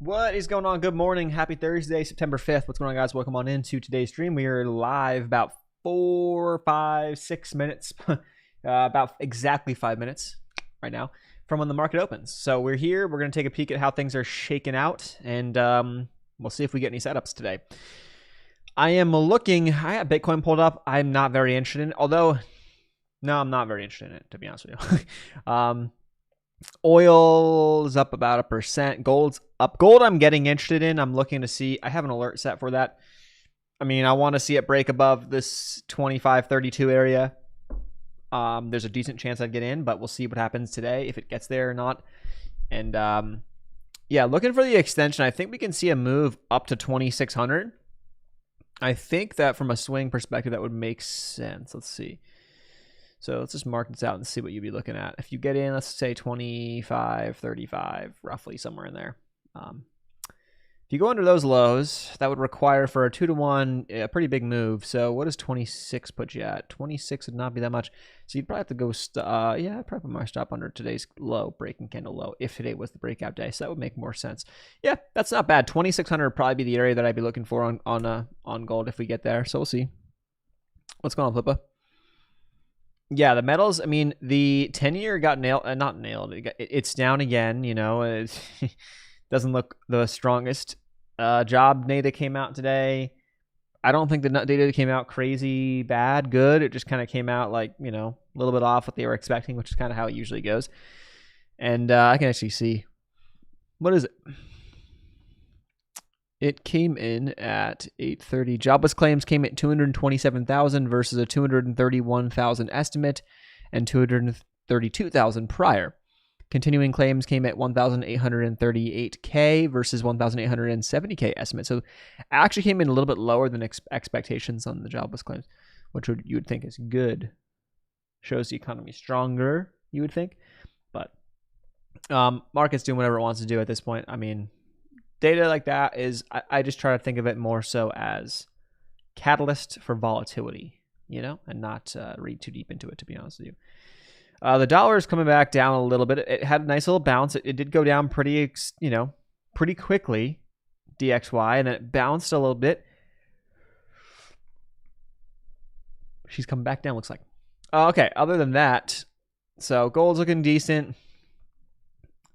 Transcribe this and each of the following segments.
What is going on? Good morning. Happy Thursday, September 5th. What's going on, guys? Welcome on into today's stream. We are live about 4, 5, 6 minutes, about exactly 5 minutes right now from when the market opens. So we're here. We're going to take a peek at how things are shaking out, and we'll see if we get any setups today. I have Bitcoin pulled up. I'm not very interested in it, although, no, I'm not very interested in it, to be honest with you. Oil is up about 1%. Gold's up. Gold I'm getting interested in. I'm looking to see. I have an alert set for that. I mean, I want to see it break above this 25.32 area. There's a decent chance I'd get in, but we'll see what happens today, if it gets there or not. And yeah, looking for the extension. I think we can see a move up to 2,600. I think that from a swing perspective, that would make sense. Let's see. So let's just mark this out and see what you'd be looking at. If you get in, let's say 25.35, roughly somewhere in there. If you go under those lows, that would require for a 2-to-1 a pretty big move. So what does 26 put you at? 26 would not be that much. So you'd probably have to go, yeah, I'd probably put my stop under today's low, breaking candle low, if today was the breakout day. So that would make more sense. Yeah, that's not bad. 2,600 would probably be the area that I'd be looking for on gold if we get there. So we'll see. What's going on, Flippa? Yeah, the metals, I mean, the 10-year got nailed, not nailed. It's down again, you know. It doesn't look the strongest. Job data came out today. I don't think the data came out crazy bad, good. It just kind of came out like, you know, a little bit off what they were expecting, which is kind of how it usually goes. And I can actually see, what is it? It came in at 830. Jobless claims came at 227,000 versus a 231,000 estimate and 232,000 prior. Continuing claims came at 1,838K versus 1,870K estimate. So actually came in a little bit lower than expectations on the jobless claims, which you would think is good. Shows the economy stronger, you would think. But market's doing whatever it wants to do at this point. I mean, data like that is, I just try to think of it more so as catalyst for volatility, you know, and not read too deep into it, to be honest with you. The dollar is coming back down a little bit. It had a nice little bounce. It did go down pretty quickly, DXY, and then it bounced a little bit. She's coming back down, looks like. Okay, other than that, so gold's looking decent.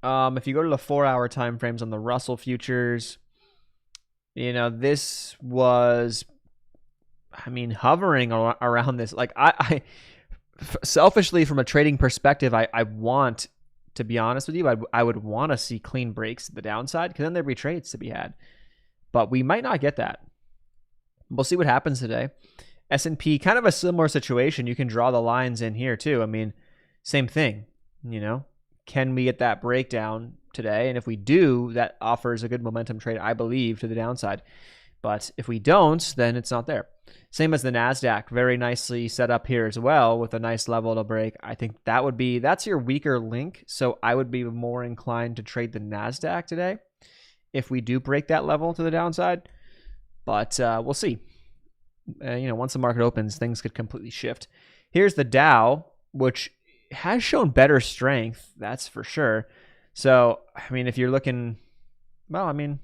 If you go to the 4-hour time frames on the Russell futures, you know, this was, I mean, hovering around this. Like, I selfishly, from a trading perspective, I want, to be honest with you, I would want to see clean breaks to the downside, because then there'd be trades to be had. But we might not get that. We'll see what happens today. S&P, kind of a similar situation. You can draw the lines in here too. I mean, same thing, you know. Can we get that breakdown today? And if we do, that offers a good momentum trade, I believe, to the downside. But if we don't, then it's not there. Same as the NASDAQ, very nicely set up here as well with a nice level to break. I think that's your weaker link. So I would be more inclined to trade the NASDAQ today if we do break that level to the downside. But we'll see. You know, once the market opens, things could completely shift. Here's the Dow, which has shown better strength, that's for sure. So, I mean, if you're looking, well, I mean,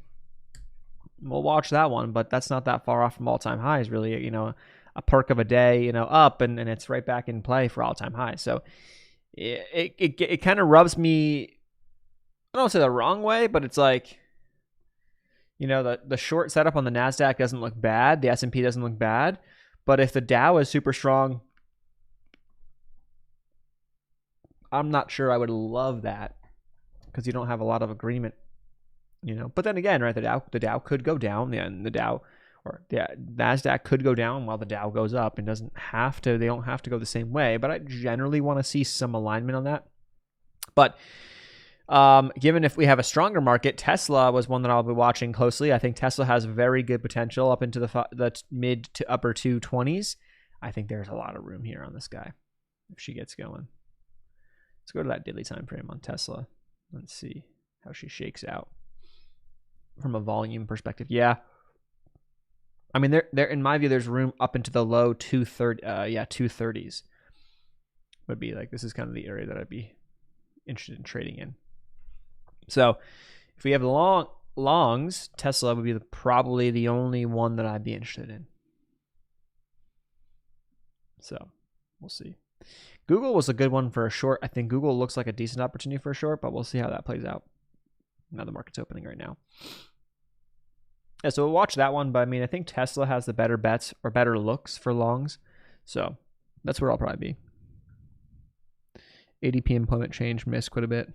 we'll watch that one, but that's not that far off from all-time highs, really. You know, a perk of a day, you know, up, and it's right back in play for all-time highs. So it kind of rubs me, I don't say the wrong way, but it's like, you know, the short setup on the NASDAQ doesn't look bad. The S&P doesn't look bad. But if the Dow is super strong, I'm not sure I would love that, because you don't have a lot of agreement, you know. But then again, right, the Dow could go down, and the NASDAQ could go down while the Dow goes up, and they don't have to go the same way. But I generally want to see some alignment on that. But given if we have a stronger market, Tesla was one that I'll be watching closely. I think Tesla has very good potential up into the mid to upper 220s. I think there's a lot of room here on this guy if she gets going. Let's go to that daily time frame on Tesla. Let's see how she shakes out from a volume perspective. Yeah, I mean, there in my view, there's room up into the low 230s. Would be like, this is kind of the area that I'd be interested in trading in. So if we have the long, longs, Tesla would be probably the only one that I'd be interested in. So we'll see. Google was a good one for a short. I think Google looks like a decent opportunity for a short, but we'll see how that plays out. Now the market's opening right now. Yeah, so we'll watch that one, but I mean, I think Tesla has the better bets or better looks for longs. So that's where I'll probably be. ADP employment change missed quite a bit.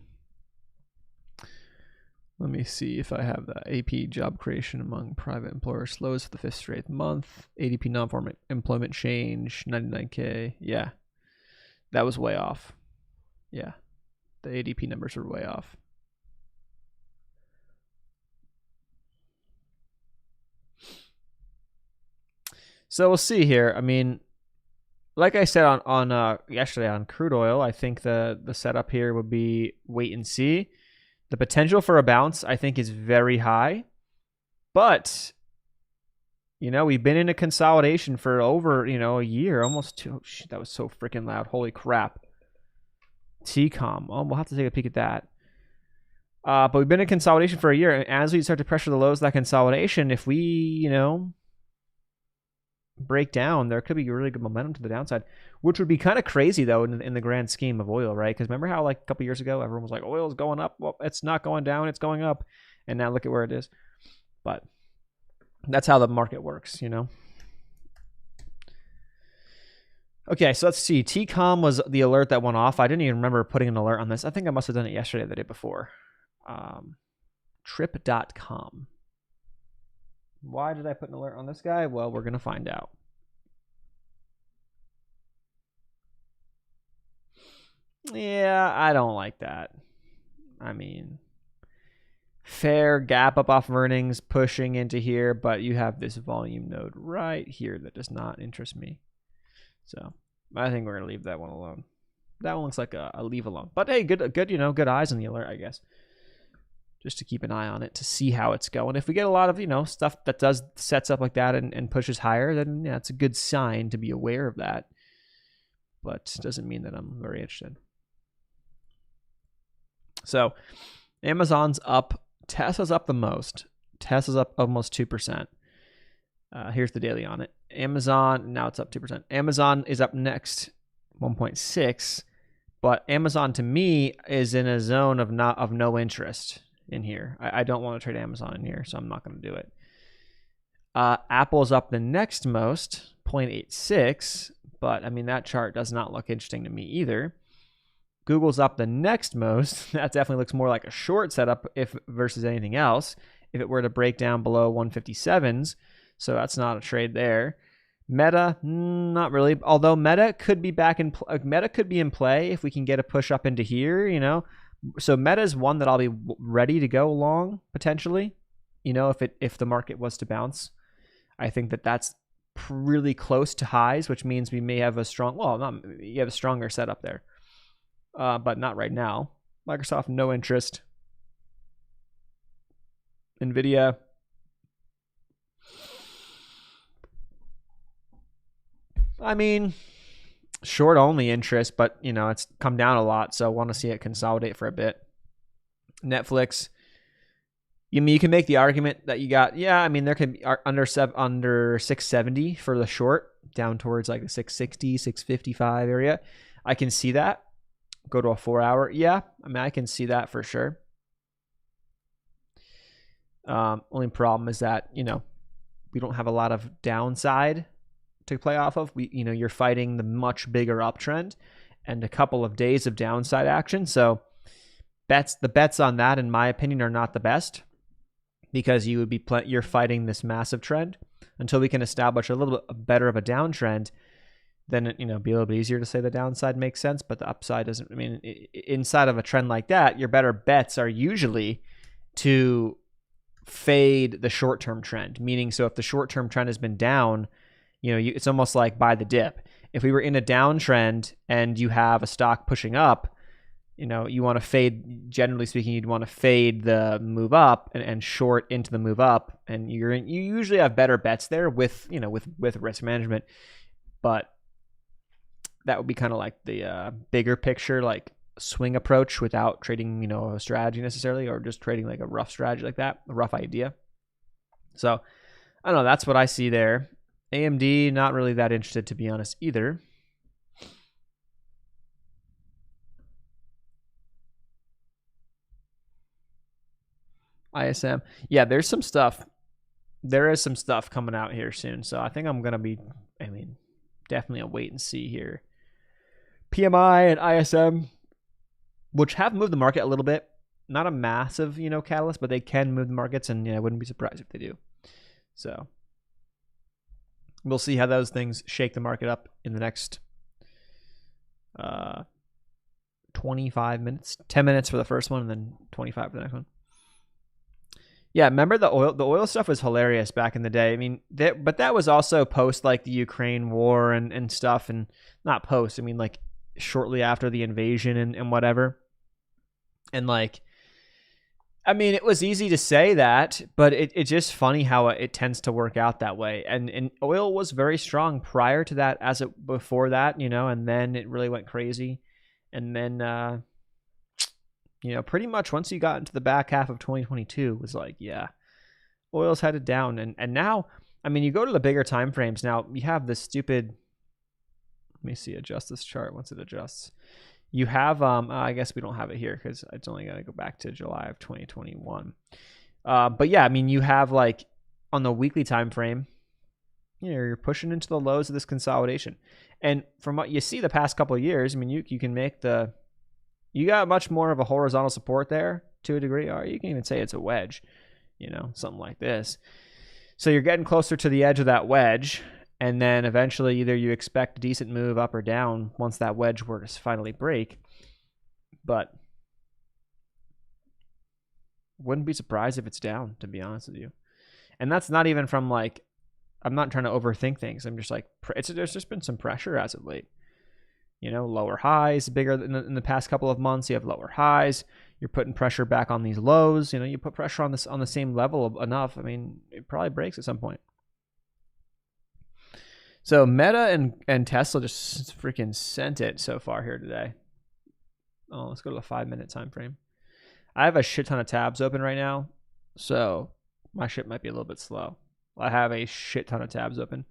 Let me see if I have the AP job creation among private employers slows for the 5th straight month. ADP non-farm employment change, 99K. Yeah, that was way off. Yeah, the ADP numbers were way off. So we'll see here. I mean, like I said on yesterday on crude oil, I think the setup here would be wait and see. The potential for a bounce, I think, is very high. But, you know, we've been in a consolidation for over, a year, almost two. Oh, shit, that was so freaking loud. Holy crap. TCOM. Oh, we'll have to take a peek at that. But we've been in consolidation for a year. And as we start to pressure the lows of that consolidation, if we, break down, there could be really good momentum to the downside, which would be kind of crazy though in the grand scheme of oil, right? Because remember how like a couple years ago everyone was like, oil's going up. Well, it's not going down, it's going up. And now look at where it is. But that's how the market works, Okay, so let's see. TCOM was the alert that went off. I didn't even remember putting an alert on this. I think I must have done it yesterday or the day before. Trip.com. Why did I put an alert on this guy? Well, we're going to find out. Yeah, I don't like that. I mean, fair gap up off of earnings, pushing into here, but you have this volume node right here that does not interest me. So I think we're going to leave that one alone. That one looks like a leave alone. But hey, good eyes on the alert, I guess. Just to keep an eye on it to see how it's going. If we get a lot of, stuff that sets up like that and pushes higher, then yeah, it's a good sign to be aware of that. But it doesn't mean that I'm very interested. So Amazon's up. Tesla's up the most. Tesla's up almost 2%. Here's the daily on it. Amazon, now it's up 2%. Amazon is up next, 1.6. But Amazon to me is in a zone of no interest in here. I don't want to trade Amazon in here, so I'm not going to do it. Apple's up the next most, 0.86, but I mean, that chart does not look interesting to me either. Google's up the next most. That definitely looks more like a short setup versus anything else, if it were to break down below 157s. So that's not a trade there. Meta, not really. Although Meta could be in play if we can get a push up into here, So Meta is one that I'll be ready to go long potentially. If the market was to bounce, I think that's really close to highs, which means we may have you have a stronger setup there, but not right now. Microsoft, no interest. Nvidia, I mean, short only interest, but it's come down a lot, so I want to see it consolidate for a bit. Netflix, you can make the argument that you got, there could be under 670 for the short, down towards like the 660, 655 area. I can see that. Go to a 4-hour. Yeah, I can see that for sure. Only problem is that, we don't have a lot of downside to play off of. You're fighting the much bigger uptrend and a couple of days of downside action. So the bets on that, in my opinion, are not the best, because you're fighting this massive trend. Until we can establish a little bit better of a downtrend, then be a little bit easier to say the downside makes sense, but the upside doesn't. Inside of a trend like that, your better bets are usually to fade the short-term trend. Meaning, so if the short-term trend has been down, it's almost like buy the dip. If we were in a downtrend and you have a stock pushing up, you want to fade, generally speaking, you'd want to fade the move up and short into the move up. And you usually have better bets there with risk management. But that would be kind of like the bigger picture. Like swing approach without trading, a strategy necessarily, or just trading like a rough strategy like that, a rough idea. So I don't know. That's what I see there. AMD, not really that interested, to be honest, either. ISM. Yeah, there's some stuff. There is some stuff coming out here soon. So I think I'm going to be, definitely a wait and see here. PMI and ISM, which have moved the market a little bit. Not a massive, catalyst, but they can move the markets, and I wouldn't be surprised if they do. So we'll see how those things shake the market up in the next 25 minutes. 10 minutes for the first one, and then 25 for the next one. Yeah, remember the oil stuff was hilarious back in the day. But that was also post like the Ukraine war and stuff, and not post. Like shortly after the invasion and whatever. And like, it was easy to say that, but it's just funny how it tends to work out that way. And oil was very strong prior to that, before that, and then it really went crazy. And then, pretty much once you got into the back half of 2022, it was like, yeah, oil's headed down. And now, you go to the bigger time frames. Now you have this stupid, let me see, adjust this chart once it adjusts. You have, I guess we don't have it here because it's only going to go back to July of 2021. But yeah, you have like on the weekly time frame, you're pushing into the lows of this consolidation. And from what you see the past couple of years, you can make you got much more of a horizontal support there to a degree, or you can even say it's a wedge, something like this. So you're getting closer to the edge of that wedge. And then eventually either you expect a decent move up or down once that wedge were to finally break. But wouldn't be surprised if it's down, to be honest with you. And that's not even from like, I'm not trying to overthink things. I'm just like, there's just been some pressure as of late. Lower highs, bigger than in the past couple of months. You have lower highs. You're putting pressure back on these lows. You put pressure on the same level enough. It probably breaks at some point. So Meta and Tesla just freaking sent it so far here today. Oh, let's go to the 5-minute time frame. I have a shit ton of tabs open right now, so my shit might be a little bit slow. I have a shit ton of tabs open,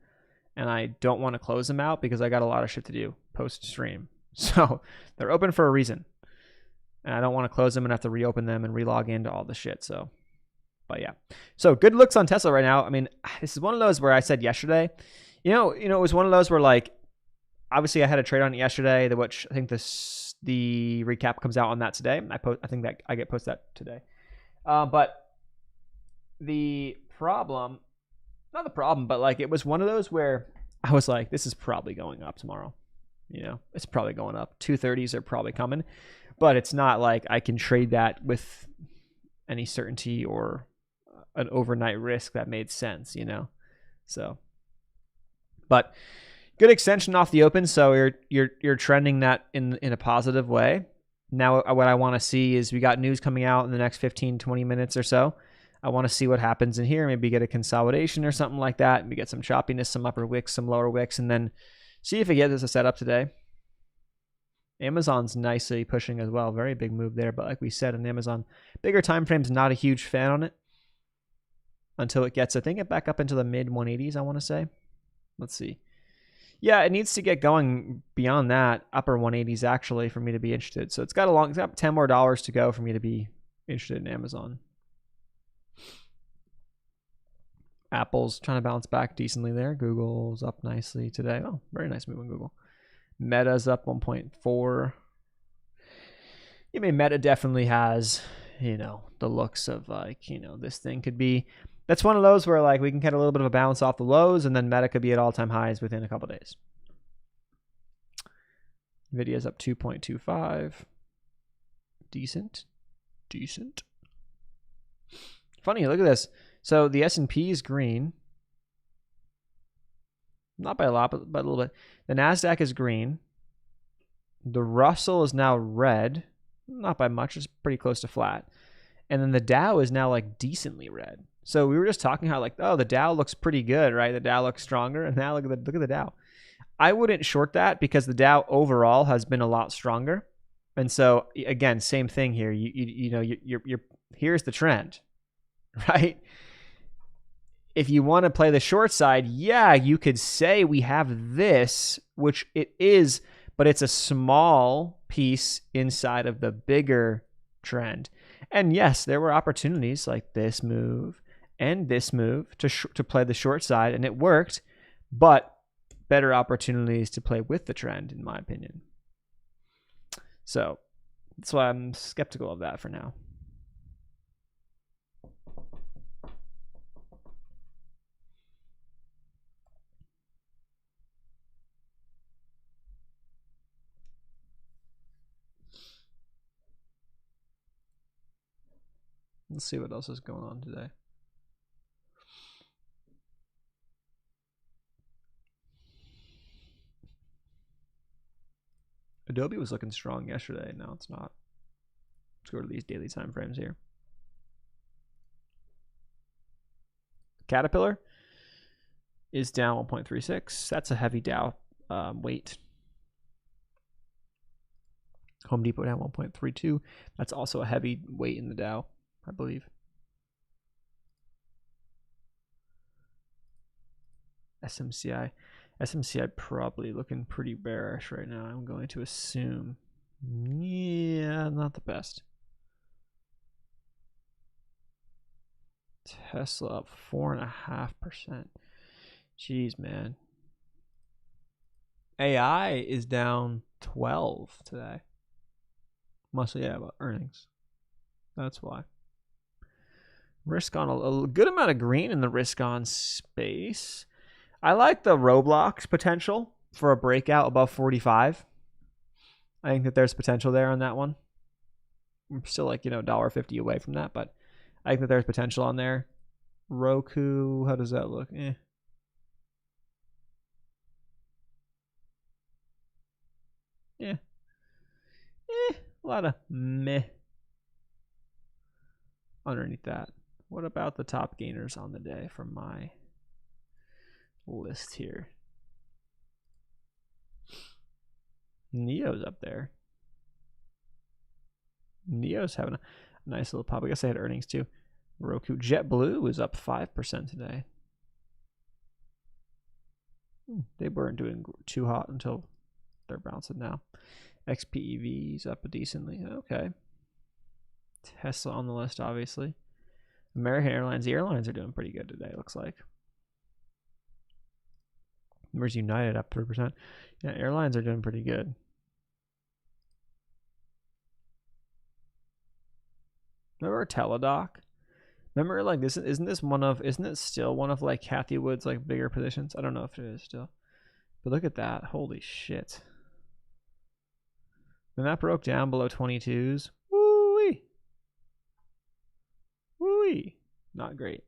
and I don't want to close them out because I got a lot of shit to do post-stream. So they're open for a reason, and I don't want to close them and have to reopen them and relog into all the shit. So, but yeah. So good looks on Tesla right now. This is one of those where I said yesterday, it was one of those where like, obviously I had a trade on it yesterday, which I think the recap comes out on that today. I think that I get posted that today. But the problem, not the problem, but like it was one of those where I was like, this is probably going up tomorrow. It's probably going up. 230s are probably coming, but it's not like I can trade that with any certainty or an overnight risk that made sense, So. But good extension off the open, so you're trending that in a positive way. Now what I want to see is we got news coming out in the next 15-20 minutes or so. I want to see what happens in here, maybe get a consolidation or something like that. Maybe get some choppiness, some upper wicks, some lower wicks, and then see if it gets a setup today. Amazon's nicely pushing as well. Very big move there, but like we said on Amazon, bigger time frames, not a huge fan on it until it gets, I think, it back up into the mid 180s, I want to say. Let's see. Yeah, it needs to get going beyond that, upper 180s actually, for me to be interested. So it's got $10 more to go for me to be interested in Amazon. Apple's trying to bounce back decently there. Google's up nicely today. Oh, very nice move on Google. Meta's up 1.4. Meta definitely has, the looks of like, this thing could be. That's one of those where like we can get a little bit of a bounce off the lows, and then Meta could be at all-time highs within a couple days. Nvidia's up 2.25. Decent. Funny, look at this. So the S&P is green. Not by a lot, but a little bit. The NASDAQ is green. The Russell is now red. Not by much. It's pretty close to flat. And then the Dow is now like decently red. So we were just talking how like, oh, the Dow looks pretty good, right? The Dow looks stronger. And now look at the Dow. I wouldn't short that because the Dow overall has been a lot stronger. And so again, same thing here. You know, you're here's the trend, right? If you want to play the short side, yeah, you could say we have this, which it is, but it's a small piece inside of the bigger trend. And yes, there were opportunities like this move and this move to play the short side, and it worked, but better opportunities to play with the trend, in my opinion. So that's why I'm skeptical of that for now. Let's see what else is going on today. Adobe was looking strong yesterday. No, it's not. Let's go to these daily time frames here. Caterpillar is down 1.36. That's a heavy Dow weight. Home Depot down 1.32. That's also a heavy weight in the Dow, I believe. SMCI. SMCI probably looking pretty bearish right now. I'm going to assume. Yeah, not the best. Tesla up 4.5%. Jeez, man. AI is down 12 today. Mostly, yeah, about earnings. That's why. Risk on a good amount of green in the risk on space. I like the Roblox potential for a breakout above 45. I think that there's potential there on that one. I'm still like, $1.50 away from that, but I think that there's potential on there. Roku, how does that look? Yeah. A lot of meh underneath that. What about the top gainers on the day from my list here? Neo's up there. Neo's having a nice little pop. I guess they had earnings too. Roku. JetBlue is up 5% today. They weren't doing too hot until they're bouncing now. XPEV's up decently. Okay. Tesla on the list, obviously. American Airlines. The airlines are doing pretty good today, looks like. Where's United up 3%? Yeah, airlines are doing pretty good. Remember Teladoc? Remember, like, isn't it still one of like Cathie Wood's like bigger positions? I don't know if it is still. But look at that. Holy shit. When that broke down below 22s, woo-wee. Woo-wee. Not great.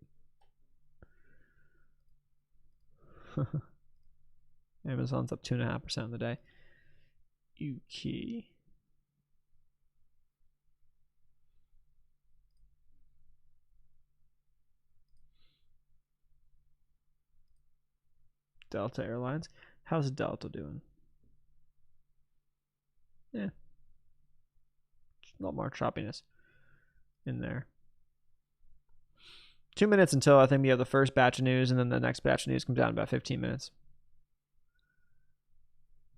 Amazon's up 2.5% on the day. Yuki. Delta Airlines. How's Delta doing? Yeah. Not more choppiness in there. 2 minutes until I think we have the first batch of news, and then the next batch of news comes down in about 15 minutes.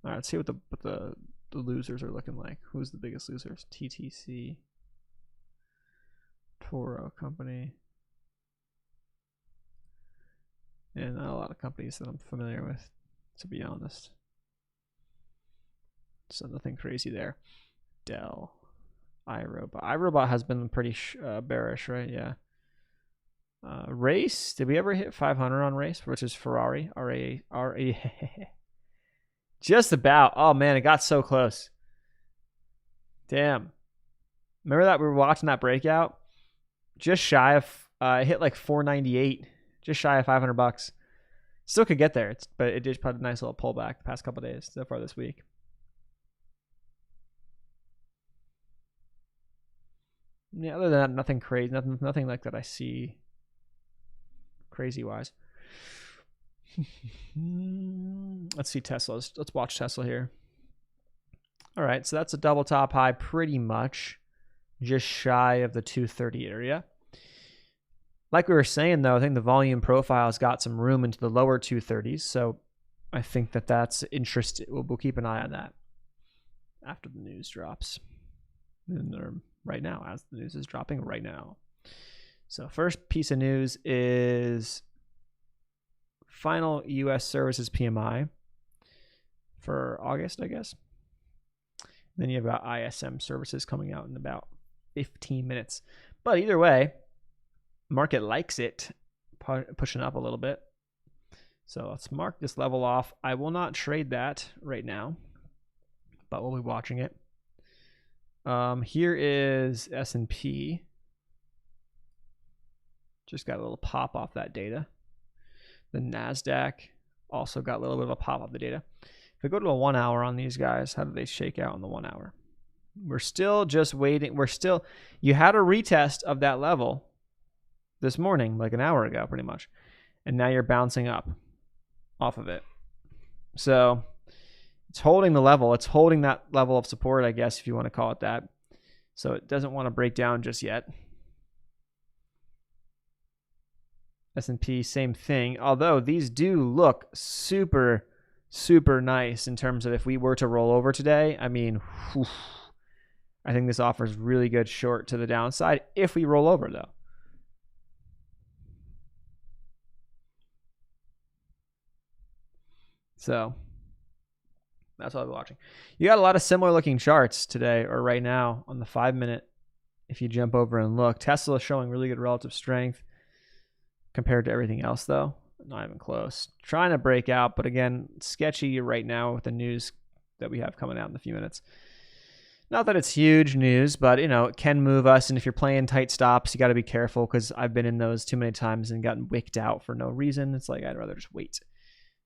All right, let's see what the losers are looking like. Who's the biggest losers? TTC, Toro Company, and not a lot of companies that I'm familiar with, to be honest. So nothing crazy there. Dell, iRobot. iRobot has been pretty bearish, right? Yeah. Race. Did we ever hit 500 on Race, which is Ferrari? R-A. Just about. Oh, man, it got so close. Damn. Remember that we were watching that breakout? Just shy of, it hit like 498. Just shy of $500. Still could get there, but it did put a nice little pullback the past couple days so far this week. Yeah, other than that, nothing crazy. Nothing like that I see crazy-wise. Let's see Tesla. Let's watch Tesla here. All right, so that's a double top high pretty much, just shy of the 230 area. Like we were saying, though, I think the volume profile has got some room into the lower 230s, so I think that that's interesting. We'll keep an eye on that after the news drops. Right now, as the news is dropping right now. So first piece of news is final U.S. services PMI for August, I guess. Then you have got ISM services coming out in about 15 minutes. But either way, market likes it, pushing up a little bit. So let's mark this level off. I will not trade that right now, but we'll be watching it. Here is S&P. Just got a little pop off that data. The NASDAQ also got a little bit of a pop off the data. If we go to a 1 hour on these guys, how do they shake out in the 1 hour? We're still just waiting. You had a retest of that level this morning, like an hour ago, pretty much. And now you're bouncing up off of it. So it's holding the level. It's holding that level of support, I guess, if you want to call it that. So it doesn't want to break down just yet. S&P, same thing. Although these do look super, super nice in terms of if we were to roll over today. I mean, whew, I think this offers really good short to the downside if we roll over, though. So that's what I'll be watching. You got a lot of similar looking charts today or right now on the 5 minute. If you jump over and look, Tesla is showing really good relative strength compared to everything else, though. Not even close. Trying to break out, but again, sketchy right now with the news that we have coming out in a few minutes. Not that it's huge news, but you know, it can move us. And if you're playing tight stops, you got to be careful, because I've been in those too many times and gotten wicked out for no reason. It's like I'd rather just wait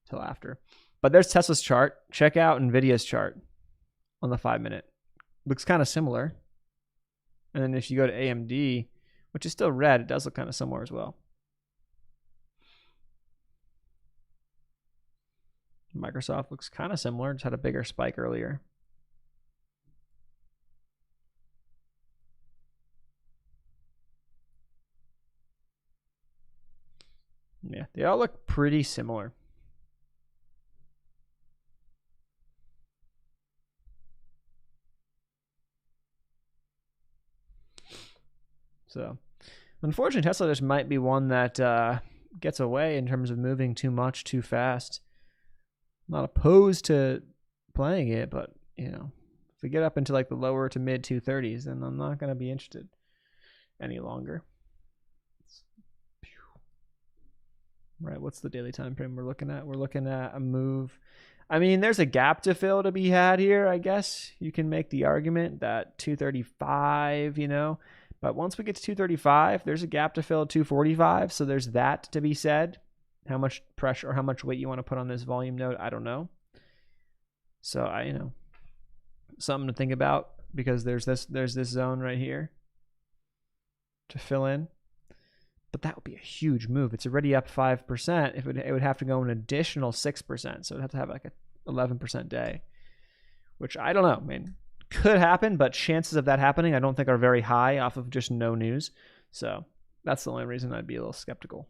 till after. But there's Tesla's chart. Check out NVIDIA's chart on the 5 minute. Looks kind of similar. And then if you go to AMD, which is still red, it does look kind of similar as well. Microsoft looks kind of similar. Just had a bigger spike earlier. Yeah, they all look pretty similar. So, unfortunately, Tesla just might be one that gets away in terms of moving too much too fast. I'm not opposed to playing it, but you know, if we get up into like the lower to mid 230s, then I'm not going to be interested any longer. Right, what's the daily time frame we're looking at? We're looking at a move. I mean, there's a gap to fill to be had here, I guess. You can make the argument that 235, you know. But once we get to 235, there's a gap to fill at 245. So there's that to be said. How much pressure or how much weight you want to put on this volume node, I don't know. So you know, something to think about, because there's this zone right here to fill in. But that would be a huge move. It's already up 5%. It would have to go an additional 6%. So it'd have to have like a 11% day, which I don't know. I mean, could happen, but chances of that happening I don't think are very high off of just no news. So that's the only reason I'd be a little skeptical.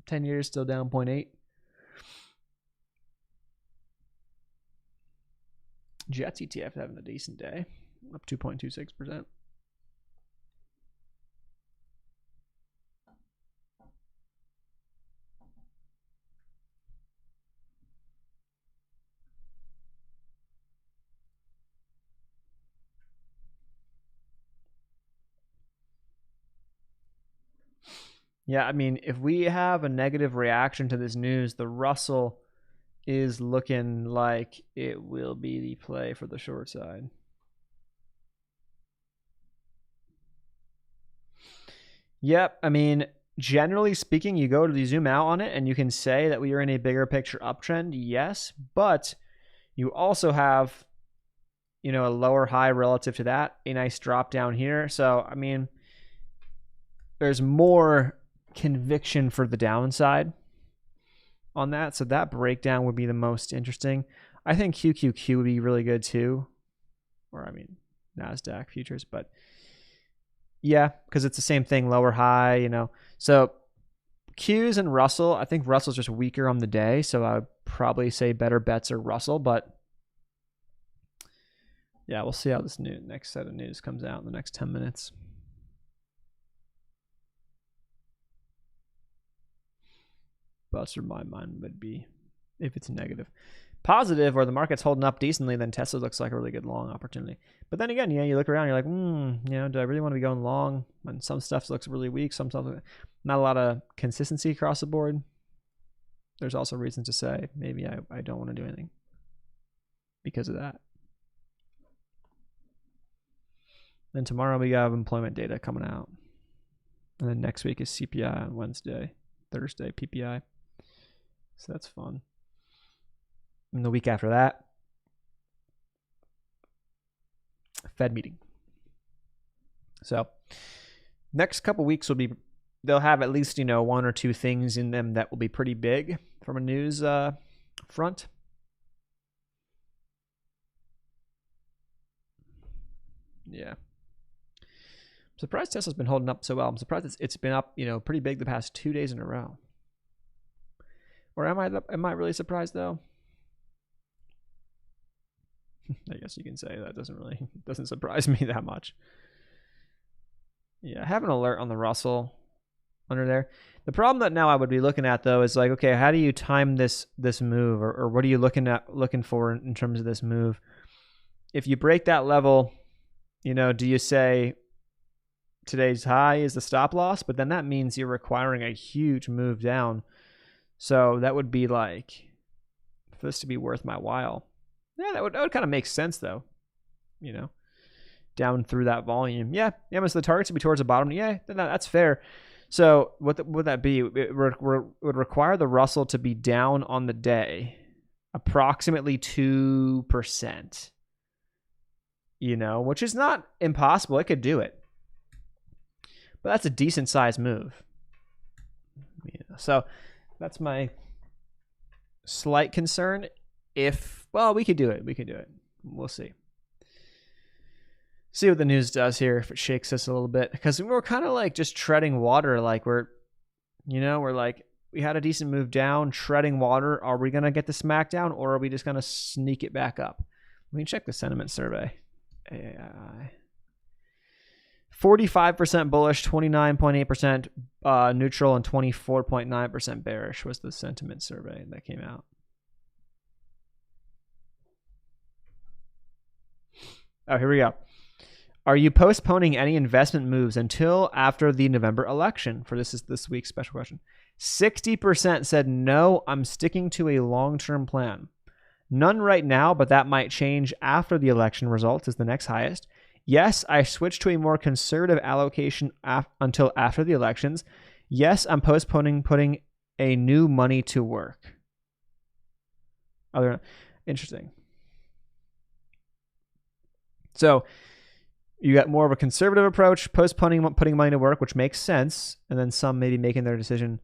$10 years still down 0.8. Jets ETF having a decent day, up 2.26%. Yeah, I mean, if we have a negative reaction to this news, the Russell is looking like it will be the play for the short side. Yep, I mean, generally speaking, you go to the zoom out on it and you can say that we are in a bigger picture uptrend, yes, but you also have, you know, a lower high relative to that, a nice drop down here. So, I mean, there's more conviction for the downside on that. So that breakdown would be the most interesting. I think QQQ would be really good too. Or I mean, NASDAQ futures, but yeah, because it's the same thing, lower high, you know. So Qs and Russell, I think Russell's just weaker on the day. So I would probably say better bets are Russell, but yeah, we'll see how this next set of news comes out in the next 10 minutes. Bust or my mind would be if it's negative. Positive, or the market's holding up decently, then Tesla looks like a really good long opportunity. But then again, you look around, you're like, you know, do I really want to be going long when some stuff looks really weak, some stuff, not a lot of consistency across the board? There's also reasons to say maybe I don't want to do anything because of that. Then tomorrow we have employment data coming out. And then next week is CPI on Wednesday, Thursday, PPI. So that's fun. And the week after that, Fed meeting. So next couple weeks will be, they'll have at least, you know, one or two things in them that will be pretty big from a news front. Yeah. I'm surprised Tesla's been holding up so well. I'm surprised it's been up, you know, pretty big the past 2 days in a row. Or am I really surprised though? I guess you can say that doesn't surprise me that much. Yeah, I have an alert on the Russell under there. The problem that now I would be looking at though is like, okay, how do you time this move, or what are you looking for in terms of this move? If you break that level, you know, do you say today's high is the stop loss? But then that means you're requiring a huge move down. So that would be like, for this to be worth my while. Yeah, that would kind of make sense though. You know, down through that volume. Yeah, so the targets would be towards the bottom. Yeah, that's fair. So what would that be? It would require the Russell to be down on the day approximately 2%. You know, which is not impossible. It could do it. But that's a decent sized move. Yeah, so that's my slight concern. Well, we could do it. We'll see. See what the news does here, if it shakes us a little bit. Because we're kind of like just treading water. Like we're like, we had a decent move down, treading water. Are we going to get the smackdown, or are we just going to sneak it back up? Let me check the sentiment survey. AAI. 45% bullish, 29.8% neutral, and 24.9% bearish was the sentiment survey that came out. Oh, here we go. Are you postponing any investment moves until after the November election? This is this week's special question. 60% said no, I'm sticking to a long-term plan. None right now, but that might change after the election results is the next highest. Yes, I switched to a more conservative allocation until after the elections. Yes, I'm postponing putting a new money to work. Interesting. So you got more of a conservative approach, postponing putting money to work, which makes sense, and then some maybe making their decision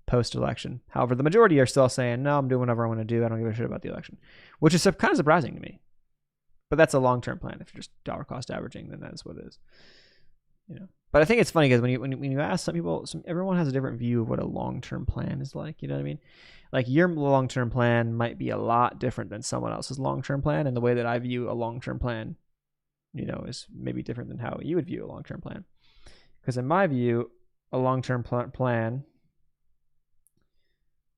post-election. However, the majority are still saying, no, I'm doing whatever I want to do. I don't give a shit about the election, which is kind of surprising to me. But that's a long-term plan. If you're just dollar cost averaging, then that's what it is. You know. But I think it's funny because when you ask some people, everyone has a different view of what a long-term plan is like. You know what I mean? Like your long-term plan might be a lot different than someone else's long-term plan, and the way that I view a long-term plan, you know, is maybe different than how you would view a long-term plan. Because in my view, a long-term plan,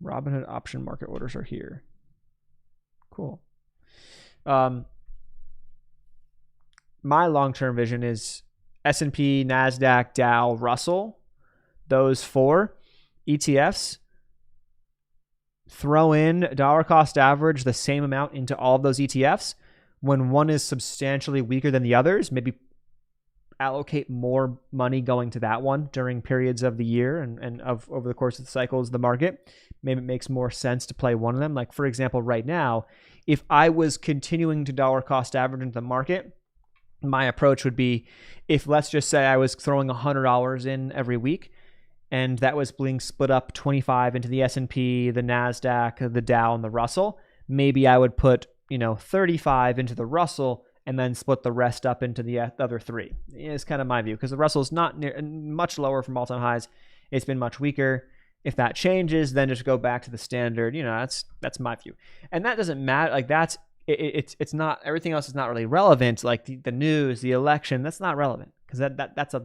Robinhood option market orders are here. Cool. My long-term vision is S&P, NASDAQ, Dow, Russell, those four ETFs. Throw in dollar cost average the same amount into all of those ETFs. When one is substantially weaker than the others, maybe allocate more money going to that one during periods of the year and over the course of the cycles of the market. Maybe it makes more sense to play one of them. Like, for example, right now, if I was continuing to dollar cost average into the market, my approach would be, if let's just say I was throwing $100 in every week, and that was being split up 25 into the S&P, the NASDAQ, the Dow, and the Russell. Maybe I would put, 35 into the Russell and then split the rest up into the other three. It's kind of my view, because the Russell's not much lower from all-time highs. It's been much weaker. If that changes, then just go back to the standard. That's my view. And that doesn't matter. Like, it's not, everything else is not really relevant. Like the news, the election, that's not relevant, because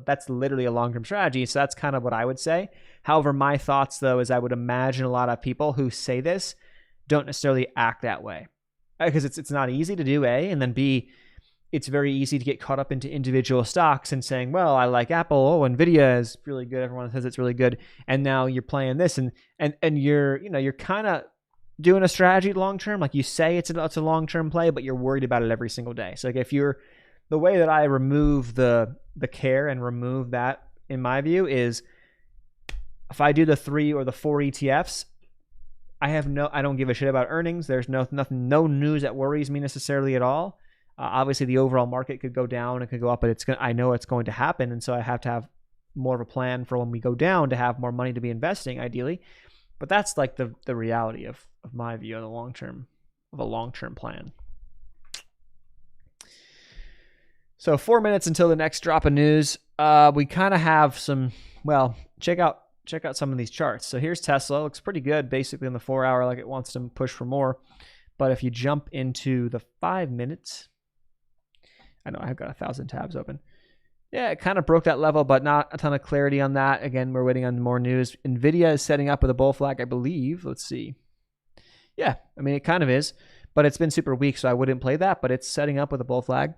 that's literally a long-term strategy. So that's kind of what I would say. However, my thoughts, though, is I would imagine a lot of people who say this don't necessarily act that way, because it's not easy to do, A, and then B, it's very easy to get caught up into individual stocks and saying, well, I like Apple. Oh, Nvidia is really good. Everyone says it's really good. And now you're playing this, and you're kind of doing a strategy long-term. Like, you say it's a long-term play, but you're worried about it every single day. So, like, the way that I remove the care and remove that, in my view, is if I do the 3 or the 4 ETFs, I don't give a shit about earnings. There's no news that worries me necessarily at all. Obviously, the overall market could go down, it could go up, but I know it's going to happen, and so I have to have more of a plan for when we go down to have more money to be investing, ideally. But that's like the reality of my view of a long-term plan. So 4 minutes until the next drop of news. We kind of have some. Well, check out some of these charts. So here's Tesla. Looks pretty good, basically in the 4 hour, like it wants to push for more. But if you jump into the 5 minutes. I know I've got 1,000 tabs open. Yeah, it kind of broke that level, but not a ton of clarity on that. Again, we're waiting on more news. Nvidia is setting up with a bull flag, I believe. Let's see. Yeah, I mean, it kind of is, but it's been super weak, so I wouldn't play that, but it's setting up with a bull flag.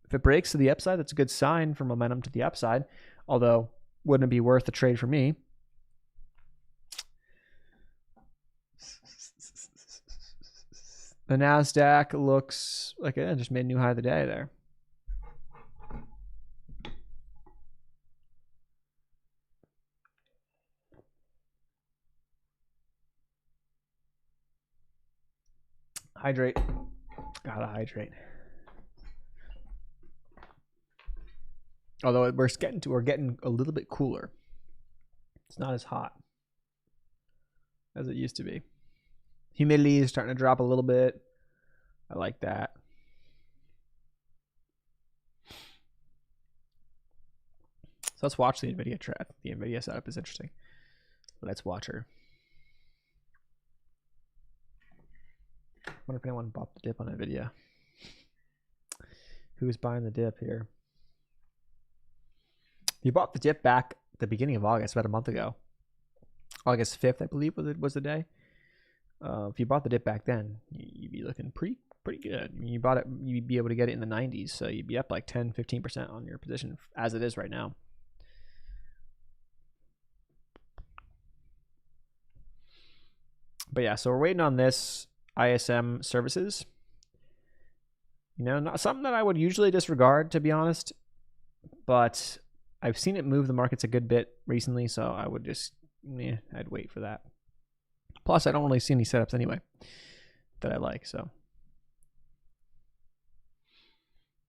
If it breaks to the upside, that's a good sign for momentum to the upside, although wouldn't it be worth the trade for me? The NASDAQ looks like it just made a new high of the day there. Hydrate. Gotta hydrate. Although we're getting a little bit cooler. It's not as hot as it used to be. Humidity is starting to drop a little bit. I like that. So let's watch the NVIDIA trap. The NVIDIA setup is interesting. Let's watch her. I wonder if anyone bought the dip on NVIDIA. Who's buying the dip here? You bought the dip back at the beginning of August, about a month ago. August 5th, I believe, was the day. If you bought the dip back then, you'd be looking pretty good. I mean, you bought it, you'd be able to get it in the 90s, so you'd be up like 10-15% on your position as it is right now. But yeah, so we're waiting on this ISM services. Not something that I would usually disregard, to be honest, but I've seen it move the markets a good bit recently, so I would just, I'd wait for that. Plus, I don't really see any setups anyway that I like, so.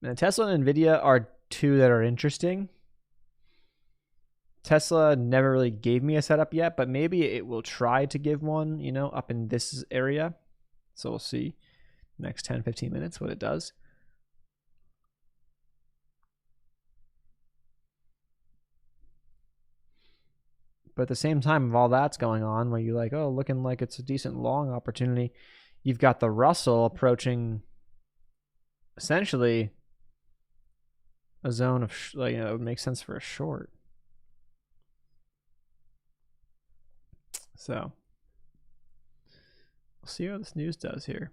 And Tesla and NVIDIA are two that are interesting. Tesla never really gave me a setup yet, but maybe it will try to give one, up in this area. So we'll see next 10-15 minutes what it does. But at the same time of all that's going on, where you're like, oh, looking like it's a decent long opportunity, you've got the Russell approaching essentially a zone of, it would make sense for a short. So we'll see how this news does here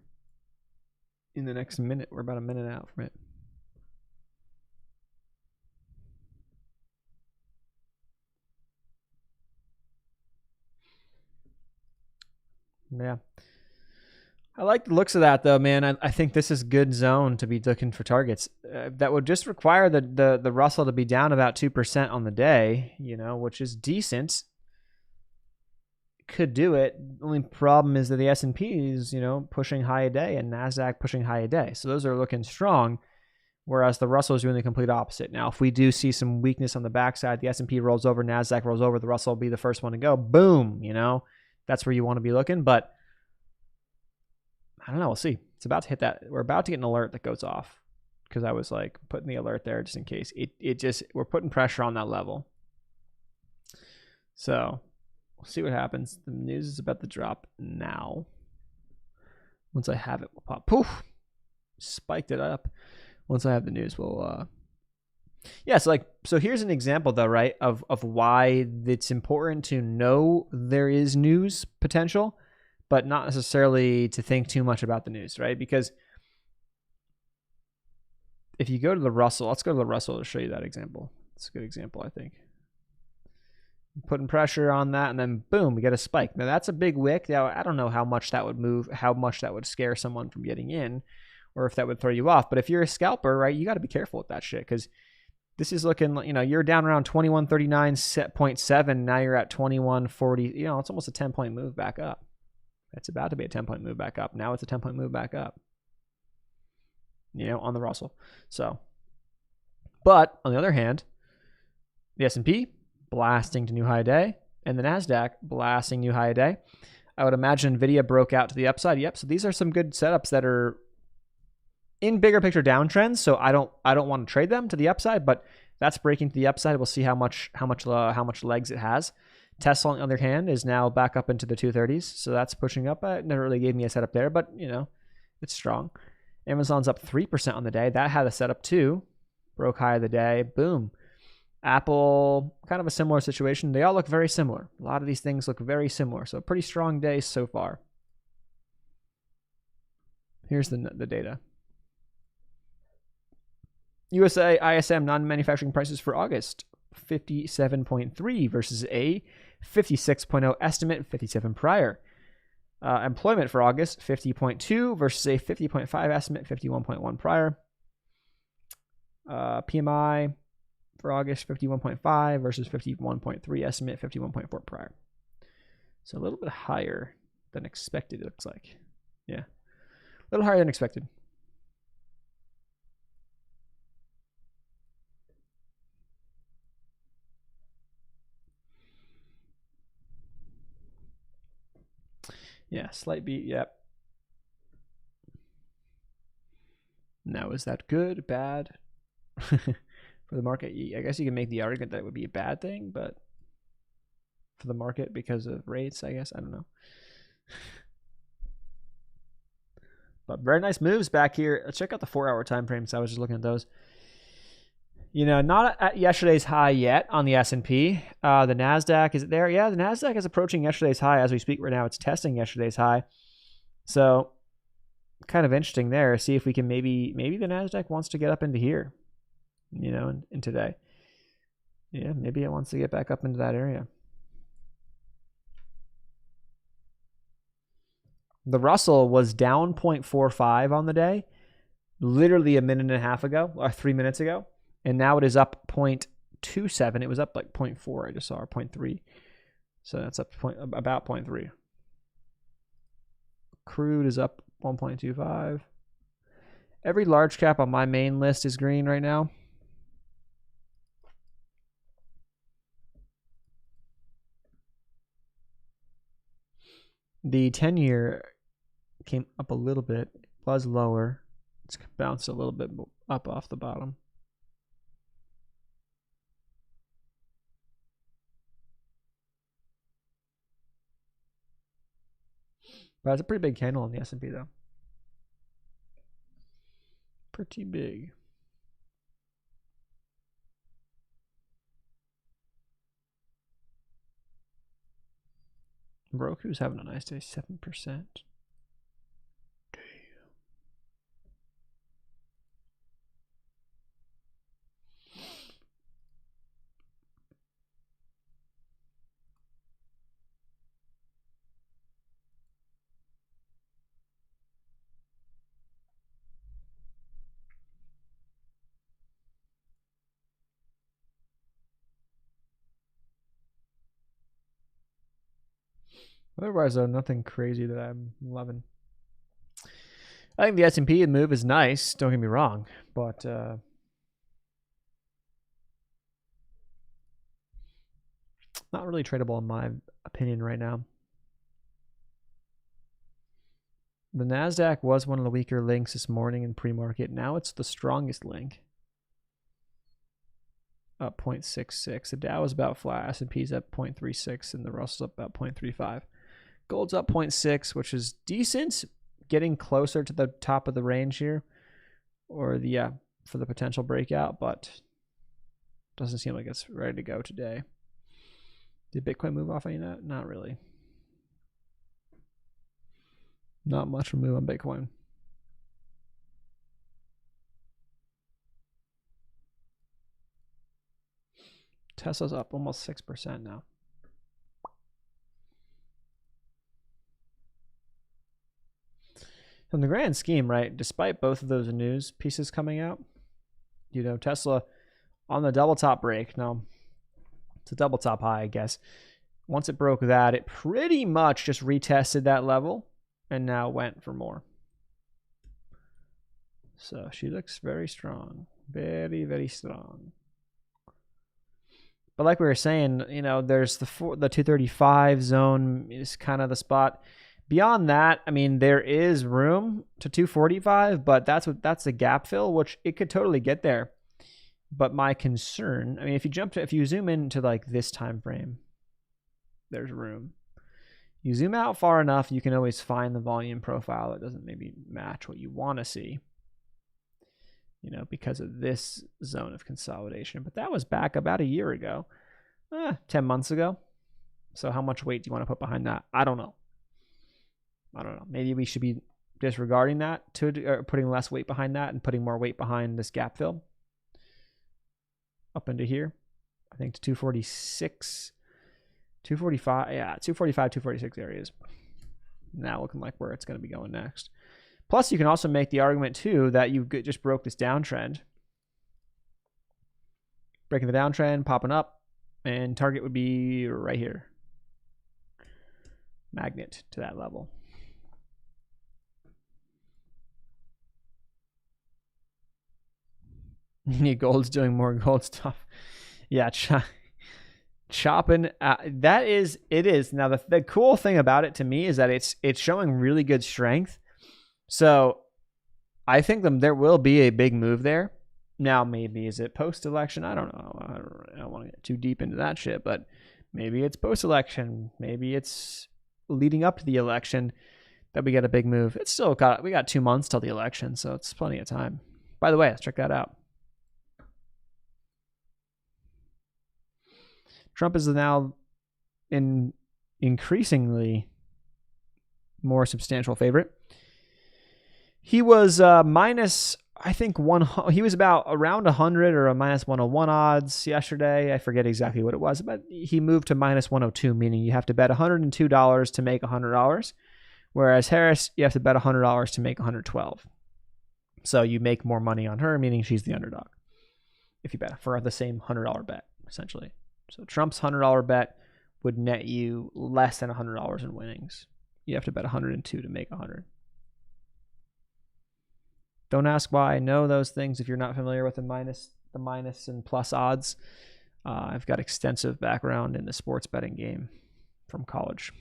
in the next minute. We're about a minute out from it. Yeah. I like the looks of that, though, man. I think this is good zone to be looking for targets. That would just require the Russell to be down about 2% on the day, which is decent. Could do it. The only problem is that the S&P is, pushing high a day and NASDAQ pushing high a day. So those are looking strong. whereas the Russell is doing the complete opposite. Now, if we do see some weakness on the backside, the S&P rolls over, NASDAQ rolls over, the Russell will be the first one to go. Boom, that's where you want to be looking. But I don't know. We'll see. It's about to hit that. We're about to get an alert that goes off because I was like putting the alert there just in case. We're putting pressure on that level. So we'll see what happens. The news is about to drop now. Once I have it, we'll pop. Poof! Spiked it up. Once I have the news, we'll yeah, so here's an example though, right, of why it's important to know there is news potential, but not necessarily to think too much about the news, right? Because if you go to the Russell, let's go to the Russell to show you that example. It's a good example, I think. Putting pressure on that, and then boom, we get a spike. Now that's a big wick. Now I don't know how much that would move, how much that would scare someone from getting in, or if that would throw you off. But if you're a scalper, right, you got to be careful with that shit, because this is looking, you're down around 2139.7. Now you're at 2140. It's almost a 10-point move back up. It's about to be a 10-point move back up. Now it's a 10-point move back up, on the Russell. So, but on the other hand, the S&P blasting to new high day, and the NASDAQ blasting new high day. I would imagine NVIDIA broke out to the upside. Yep. So these are some good setups that are in bigger picture downtrends. So I don't want to trade them to the upside, but that's breaking to the upside. We'll see how much legs it has. Tesla, on the other hand, is now back up into the 230s. So that's pushing up. It never really gave me a setup there, but it's strong. Amazon's up 3% on the day. That had a setup too. Broke high of the day. Boom. Apple, kind of a similar situation. They all look very similar. A lot of these things look very similar. So pretty strong day so far. Here's the data. USA ISM non-manufacturing prices for August, 57.3 versus a 56.0 estimate, 57 prior. Employment for August, 50.2 versus a 50.5 estimate, 51.1 prior. PMI for August, 51.5 versus 51.3 estimate, 51.4 prior. So a little bit higher than expected, it looks like. Yeah, a little higher than expected. Yeah, slight beat, yep. Now, is that good, bad? For the market, I guess you can make the argument that it would be a bad thing, but for the market because of rates, I guess, I don't know. But very nice moves back here. Let's check out the 4-hour time frames. I was just looking at those. Not at yesterday's high yet on the S&P. The NASDAQ, is it there? Yeah, the NASDAQ is approaching yesterday's high as we speak right now. It's testing yesterday's high. So kind of interesting there. See if we can maybe the NASDAQ wants to get up into here, in today. Yeah, maybe it wants to get back up into that area. The Russell was down 0.45 on the day, literally a minute and a half ago, or 3 minutes ago. And now it is up 0.27. It was up like 0.4. I just saw, or 0.3. So that's up about 0.3. Crude is up 1.25. Every large cap on my main list is green right now. The 10-year came up a little bit. It was lower. It's bounced a little bit up off the bottom. But it's a pretty big candle on the S&P though. Pretty big. Roku's having a nice day, 7%. Otherwise, though, nothing crazy that I'm loving. I think the S&P move is nice. Don't get me wrong, but not really tradable in my opinion right now. The NASDAQ was one of the weaker links this morning in pre-market. Now it's the strongest link. Up 0.66. The Dow is about flat. S&P's up 0.36 and the Russell's up about 0.35. Gold's up 0.6, which is decent. Getting closer to the top of the range here. Or for the potential breakout, but doesn't seem like it's ready to go today. Did Bitcoin move off any of that? Not really. Not much of a move on Bitcoin. Tesla's up almost 6% now. In the grand scheme, right, despite both of those news pieces coming out, Tesla on the double top break. Now, it's a double top high, I guess. Once it broke that, it pretty much just retested that level and now went for more. So she looks very strong. Very, very strong. But like we were saying, there's the 235 zone is kind of the spot. Beyond that, I mean, there is room to 245, but that's the gap fill, which it could totally get there. But my concern, I mean, if you zoom into like this time frame, there's room. You zoom out far enough, you can always find the volume profile that doesn't maybe match what you want to see, because of this zone of consolidation. But that was back about a year ago, 10 months ago. So how much weight do you want to put behind that? I don't know. Maybe we should be disregarding that or putting less weight behind that and putting more weight behind this gap fill up into here. I think to 246, 245. Yeah, 245, 246 areas. Now looking like where it's going to be going next. Plus, you can also make the argument, too, that you just broke this downtrend. Breaking the downtrend, popping up, and target would be right here. Magnet to that level. Gold's doing more gold stuff. Yeah, chopping. It is. Now, the cool thing about it to me is that it's showing really good strength. So I think there will be a big move there. Now, maybe is it post-election? I don't know. I don't want to get too deep into that shit, but maybe it's post-election. Maybe it's leading up to the election that we get a big move. We got 2 months till the election, so it's plenty of time. By the way, let's check that out. Trump is now in increasingly more substantial favorite. He was minus, I think, he was about around 100 or a minus 101 odds yesterday. I forget exactly what it was, but he moved to minus 102, meaning you have to bet $102 to make $100, whereas Harris, you have to bet $100 to make $112. So you make more money on her, meaning she's the underdog, if you bet for the same $100 bet, essentially. So Trump's $100 bet would net you less than $100 in winnings. You have to bet 102 to make 100. Don't ask why I know those things if you're not familiar with the minus and plus odds. I've got extensive background in the sports betting game from college.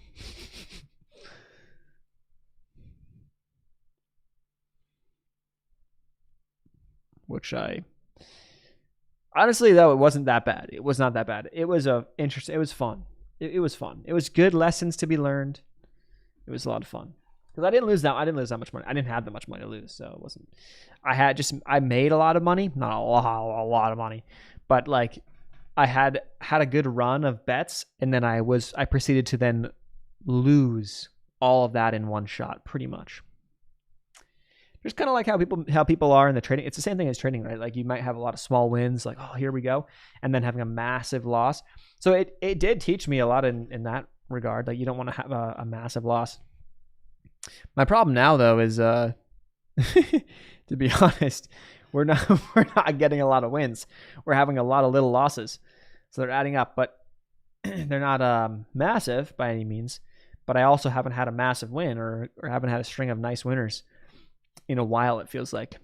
Which honestly, though, it wasn't that bad. It was not that bad. It was interesting. It was fun. It was fun. It was good lessons to be learned. It was a lot of fun. Because I didn't lose that much money. I didn't have that much money to lose, so it wasn't. I made a lot of money, not a lot of money, but like I had a good run of bets, and then I proceeded to then lose all of that in one shot, pretty much. Just kind of like how people are in the trading. It's the same thing as trading, right? Like you might have a lot of small wins, like, oh, here we go, and then having a massive loss. So it did teach me a lot in that regard. Like you don't want to have a massive loss. My problem now, though, is to be honest, we're not getting a lot of wins. We're having a lot of little losses, so they're adding up, but they're not massive by any means. But I also haven't had a massive win or haven't had a string of nice winners. in a while, it feels like.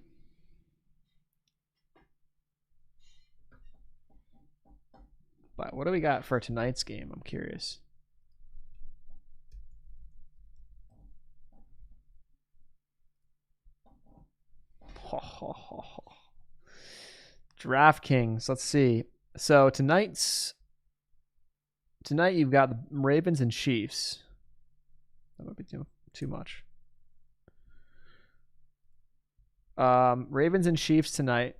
But what do we got for tonight's game? I'm curious. DraftKings. Let's see. So tonight you've got the Ravens and Chiefs. That might be too much. Ravens and Chiefs tonight.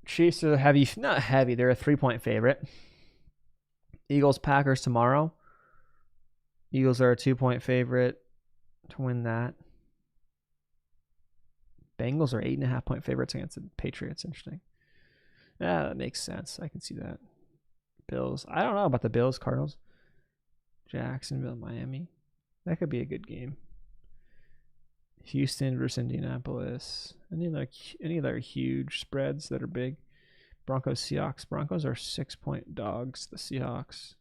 Chiefs are heavy, not heavy. They're a 3-point favorite. Eagles Packers tomorrow. Eagles are a 2-point favorite to win that. Bengals are 8.5-point favorites against the Patriots. Interesting. Yeah, that makes sense. I can see that. Bills. I don't know about the Bills, Cardinals. Jacksonville, Miami. That could be a good game. Houston versus Indianapolis. Any other huge spreads that are big? Broncos, Seahawks. Broncos are 6-point dogs. The Seahawks.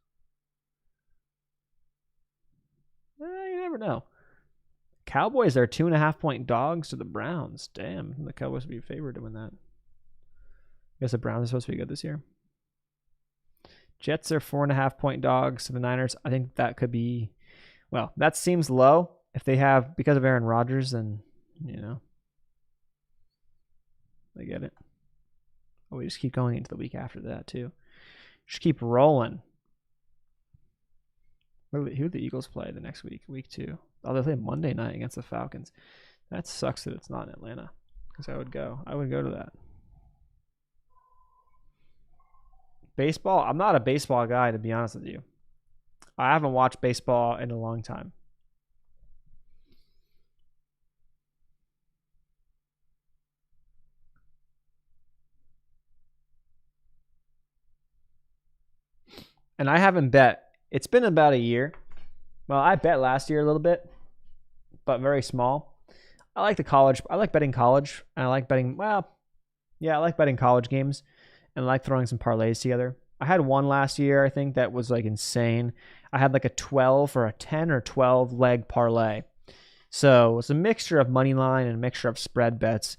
You never know. Cowboys are 2.5-point dogs to the Browns. Damn, the Cowboys would be favored to win that. I guess the Browns are supposed to be good this year. Jets are 4.5-point dogs to the Niners. I think that could be, well, that seems low. If they have, because of Aaron Rodgers, then, I get it. Oh, we just keep going into the week after that, too. Just keep rolling. Who do the Eagles play the next week? Week 2. Oh, they play Monday night against the Falcons. That sucks that it's not in Atlanta, because I would go to that. Baseball? I'm not a baseball guy, to be honest with you. I haven't watched baseball in a long time. And I haven't bet. It's been about a year. Well, I bet last year a little bit, but very small. I like betting college. And I like betting, I like betting college games. And I like throwing some parlays together. I had one last year, I think, that was like insane. I had like a 12 or a 10 or 12 leg parlay. So it's a mixture of money line and a mixture of spread bets.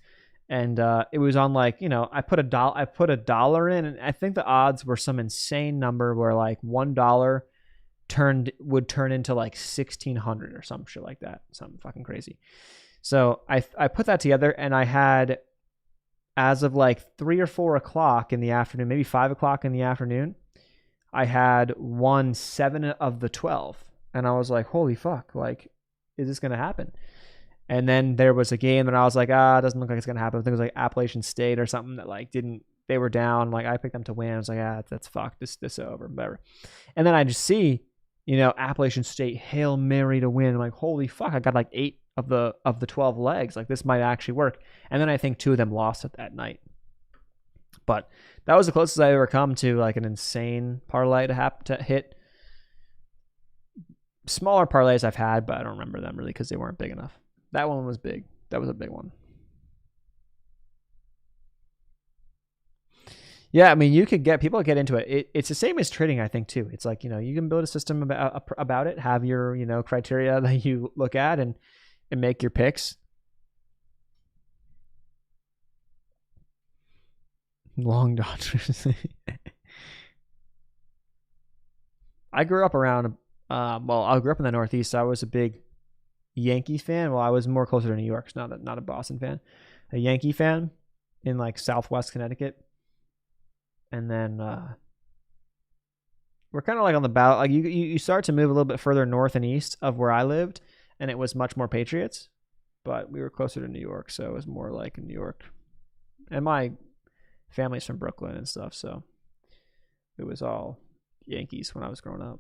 And it was on like, I put $1 in, and I think the odds were some insane number where like $1 would turn into like 1,600 or some shit like that. Something fucking crazy. So I put that together, and I had, as of like 3 or 4 o'clock in the afternoon, maybe 5 o'clock in the afternoon, I had won 7 of the 12. And I was like, holy fuck, like, is this going to happen? And then there was a game that I was like, it doesn't look like it's going to happen. I think it was like Appalachian State or something that like they were down. Like I picked them to win. I was like, that's fucked. This over, whatever. And then I just see, Appalachian State, Hail Mary to win. I'm like, holy fuck, I got like 8 of the 12 legs. Like this might actually work. And then I think 2 of them lost it that night. But that was the closest I ever come to like an insane parlay to hit. Smaller parlays I've had, but I don't remember them really because they weren't big enough. That one was big. That was a big one. Yeah, I mean, people get into it. It's the same as trading, I think, too. It's like, you can build a system about it, have your, criteria that you look at and make your picks. Long Dodgers. I grew up around, I grew up in the Northeast, so I was a big Yankee fan. Well, I was more closer to New York, so not a Boston fan. A Yankee fan in like Southwest Connecticut. And then we're kind of like on the bout. Like you start to move a little bit further north and east of where I lived, and it was much more Patriots. But we were closer to New York, so it was more like New York. And my family's from Brooklyn and stuff, so it was all Yankees when I was growing up.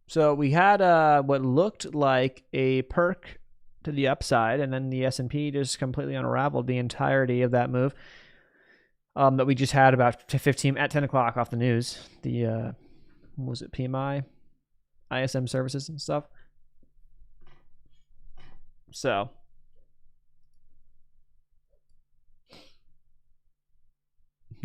So we had what looked like a perk to the upside, and then the S&P just completely unraveled the entirety of that move that we just had about 10 o'clock off the news. The what was it, PMI, ISM services and stuff. So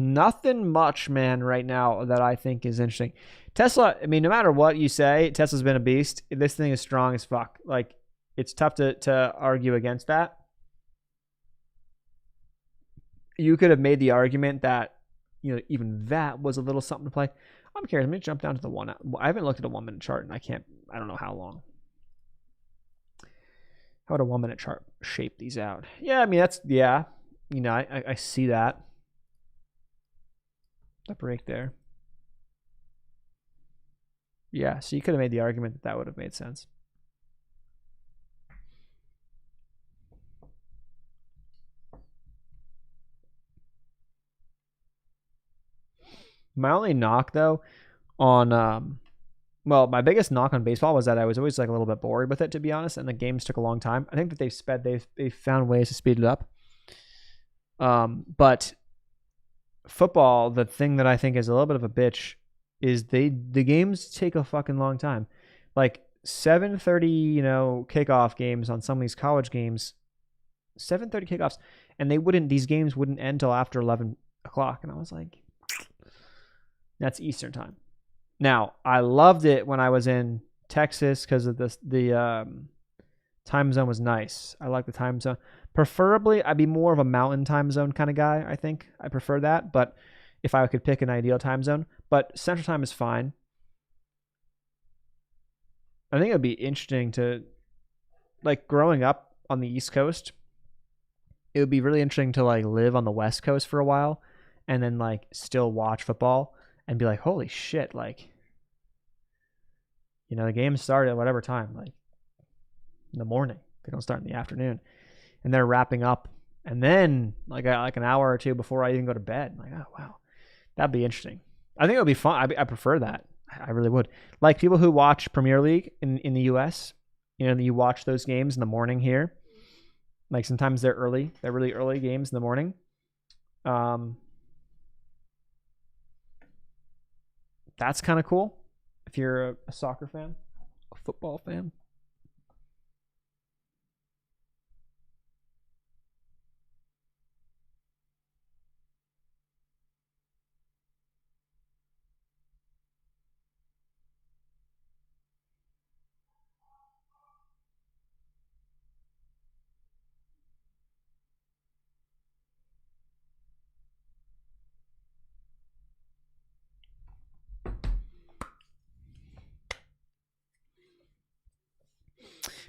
Nothing much, man, right now that I think is interesting. Tesla, I mean, no matter what you say, Tesla's been a beast. This thing is strong as fuck. Like, it's tough to argue against that. You could have made the argument that, even that was a little something to play. I'm curious. Let me jump down to the one. I haven't looked at a 1 minute chart, and I don't know how long. How would a 1 minute chart shape these out? Yeah, I mean, I see that. The break there. Yeah, so you could have made the argument that would have made sense. My only knock, though, on my biggest knock on baseball was that I was always like a little bit bored with it, to be honest, and the games took a long time. I think that they've found ways to speed it up. But football, the thing that I think is a little bit of a bitch is the games take a fucking long time. Like 7:30, kickoff games on some of these college games, 7:30 kickoffs, and these games wouldn't end till after 11 o'clock. And I was like, that's Eastern time. Now, I loved it when I was in Texas because of the time zone was nice. I like the time zone. Preferably, I'd be more of a mountain time zone kind of guy, I think. I prefer that, but if I could pick an ideal time zone. But Central Time is fine. I think it would be interesting to, like, growing up on the East Coast, it would be really interesting to, like, live on the West Coast for a while and then, like, still watch football and be like, holy shit, like, the game started at whatever time, like, in the morning. They don't start in the afternoon. And they're wrapping up. And then, like an hour or two before I even go to bed. I'm like, oh, wow. That'd be interesting. I think it would be fun. I prefer that. I really would. Like people who watch Premier League in the U.S., you watch those games in the morning here. Like sometimes they're early. They're really early games in the morning. That's kind of cool if you're a soccer fan, a football fan.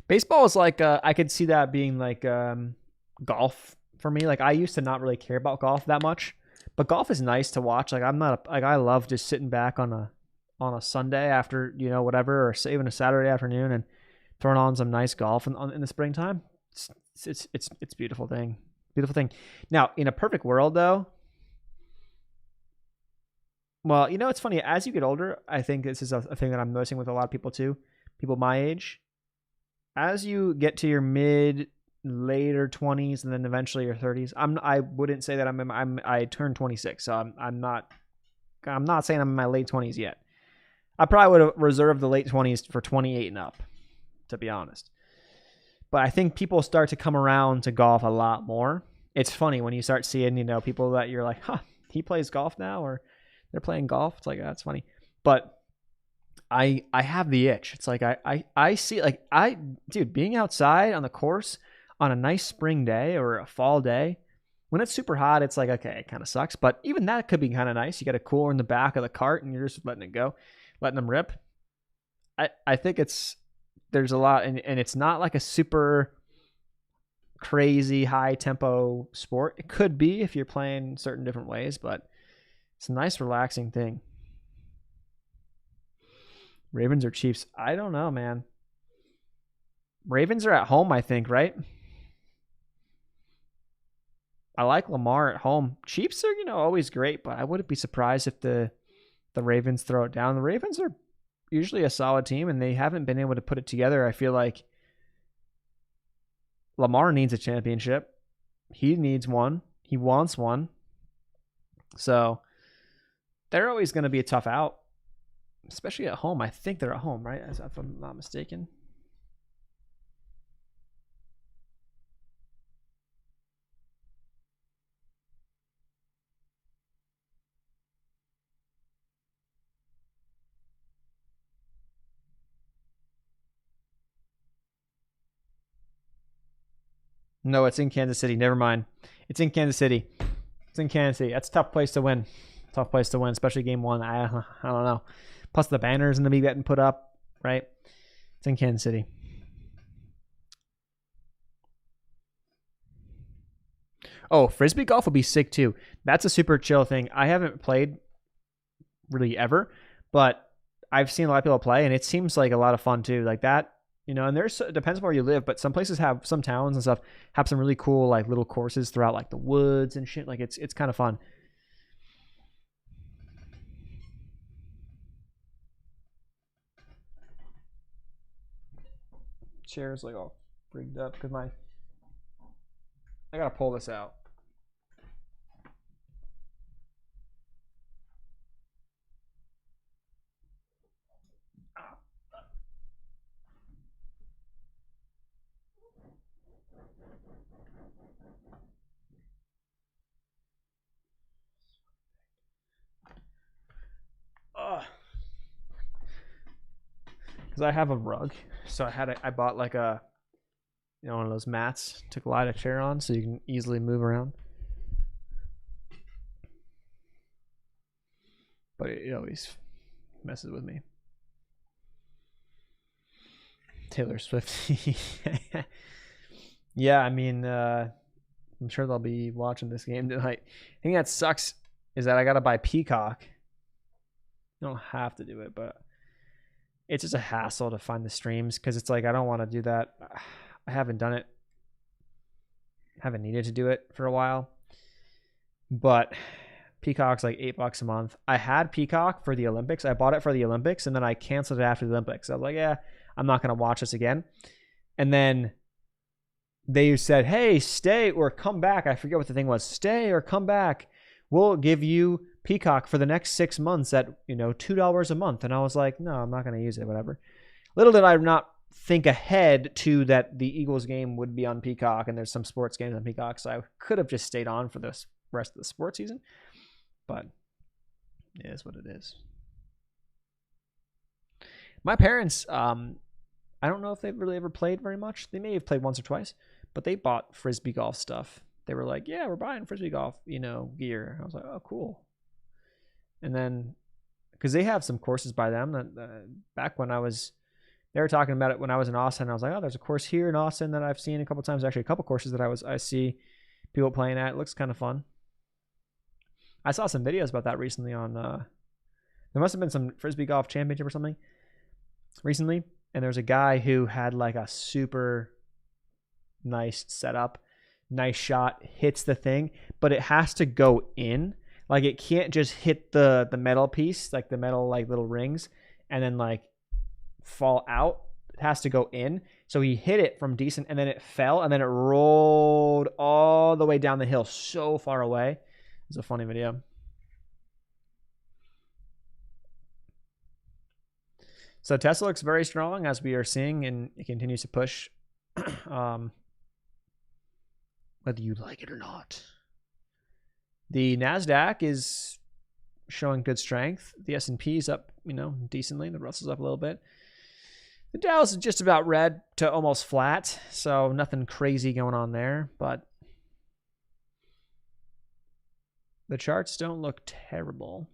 Baseball is like I could see that being like golf for me. Like I used to not really care about golf that much, but golf is nice to watch. Like I love just sitting back on a Sunday after whatever, or even a Saturday afternoon and throwing on some nice golf in the springtime. It's beautiful thing. Beautiful thing. Now, in a perfect world though, well, it's funny. As you get older, I think this is a thing that I'm noticing with a lot of people too. People my age, as you get to your later 20s and then eventually your 30s, I wouldn't say that I turned 26, so I'm not saying I'm in my late 20s yet. I probably would have reserved the late 20s for 28 and up, to be honest. But I think people start to come around to golf a lot more. It's funny when you start seeing, people that you're like, huh, he plays golf now, or they're playing golf. It's like, that's funny. But I have the itch. It's like I see, like, dude, being outside on the course on a nice spring day or a fall day, when it's super hot, it's like, okay, it kind of sucks. But even that could be kind of nice. You got a cooler in the back of the cart and you're just letting it go, letting them rip. I think there's a lot, and it's not like a super crazy high tempo sport. It could be if you're playing certain different ways, but it's a nice relaxing thing. Ravens or Chiefs? I don't know, man. Ravens are at home, I think, right? I like Lamar at home. Chiefs are, always great, but I wouldn't be surprised if the Ravens throw it down. The Ravens are usually a solid team, and they haven't been able to put it together. I feel like Lamar needs a championship. He needs one. He wants one. So they're always going to be a tough out, especially at home. I think they're at home, right? If I'm not mistaken. No, it's in Kansas City. Never mind. It's in Kansas City. It's in Kansas City. That's a tough place to win. Tough place to win, especially game one. I don't know. Plus the banners and the be getting put up, right? It's in Kansas City. Oh, Frisbee golf would be sick too. That's a super chill thing. I haven't played really ever, but I've seen a lot of people play, and it seems like a lot of fun too. Like that, you know. And it depends on where you live, but some places have, some towns and stuff have some really cool like little courses throughout like the woods and shit. Like it's kind of fun. Chair's like all rigged up because I gotta pull this out. Because I have a rug, so I bought like a, you know, one of those mats to glide a chair on, so you can easily move around. But it always messes with me. Taylor Swift. Yeah, I mean, I'm sure they'll be watching this game tonight. I think that sucks is that I gotta buy Peacock. You don't have to do it, but it's just a hassle to find the streams because it's like I don't want to do that. I haven't done it. Haven't needed to do it for a while. But Peacock's like $8 a month. I had Peacock for the Olympics. I bought it for the Olympics and then I canceled it after the Olympics. I was like, yeah, I'm not gonna watch this again. And then they said, hey, stay or come back. I forget what the thing was. Stay or come back. We'll give you Peacock for the next 6 months at, you know, $2 a month. And I was like, no, I'm not going to use it, whatever. Little did I not think ahead to that the Eagles game would be on Peacock and there's some sports games on Peacock. So I could have just stayed on for the rest of the sports season. But it is what it is. My parents, I don't know if they've really ever played very much. They may have played once or twice, but they bought Frisbee golf stuff. They were like, yeah, we're buying Frisbee golf, you know, gear. I was like, oh, cool. And then, because they have some courses by them that back when they were talking about it when I was in Austin. I was like, oh, there's a course here in Austin that I've seen a couple times. Actually, a couple courses that I see people playing at. It looks kind of fun. I saw some videos about that recently on, there must have been some Frisbee golf championship or something recently. And there's a guy who had like a super nice setup, nice shot, hits the thing, but it has to go in. Like it can't just hit the metal piece, like the metal like little rings, and then like fall out. It has to go in. So he hit it from decent, and then it fell, and then it rolled all the way down the hill, so far away. It's a funny video. So Tesla looks very strong as we are seeing, and it continues to push. Whether you like it or not. The NASDAQ is showing good strength. The S&P is up, you know, decently. The Russell's up a little bit. The Dow's is just about red to almost flat, so nothing crazy going on there, but the charts don't look terrible.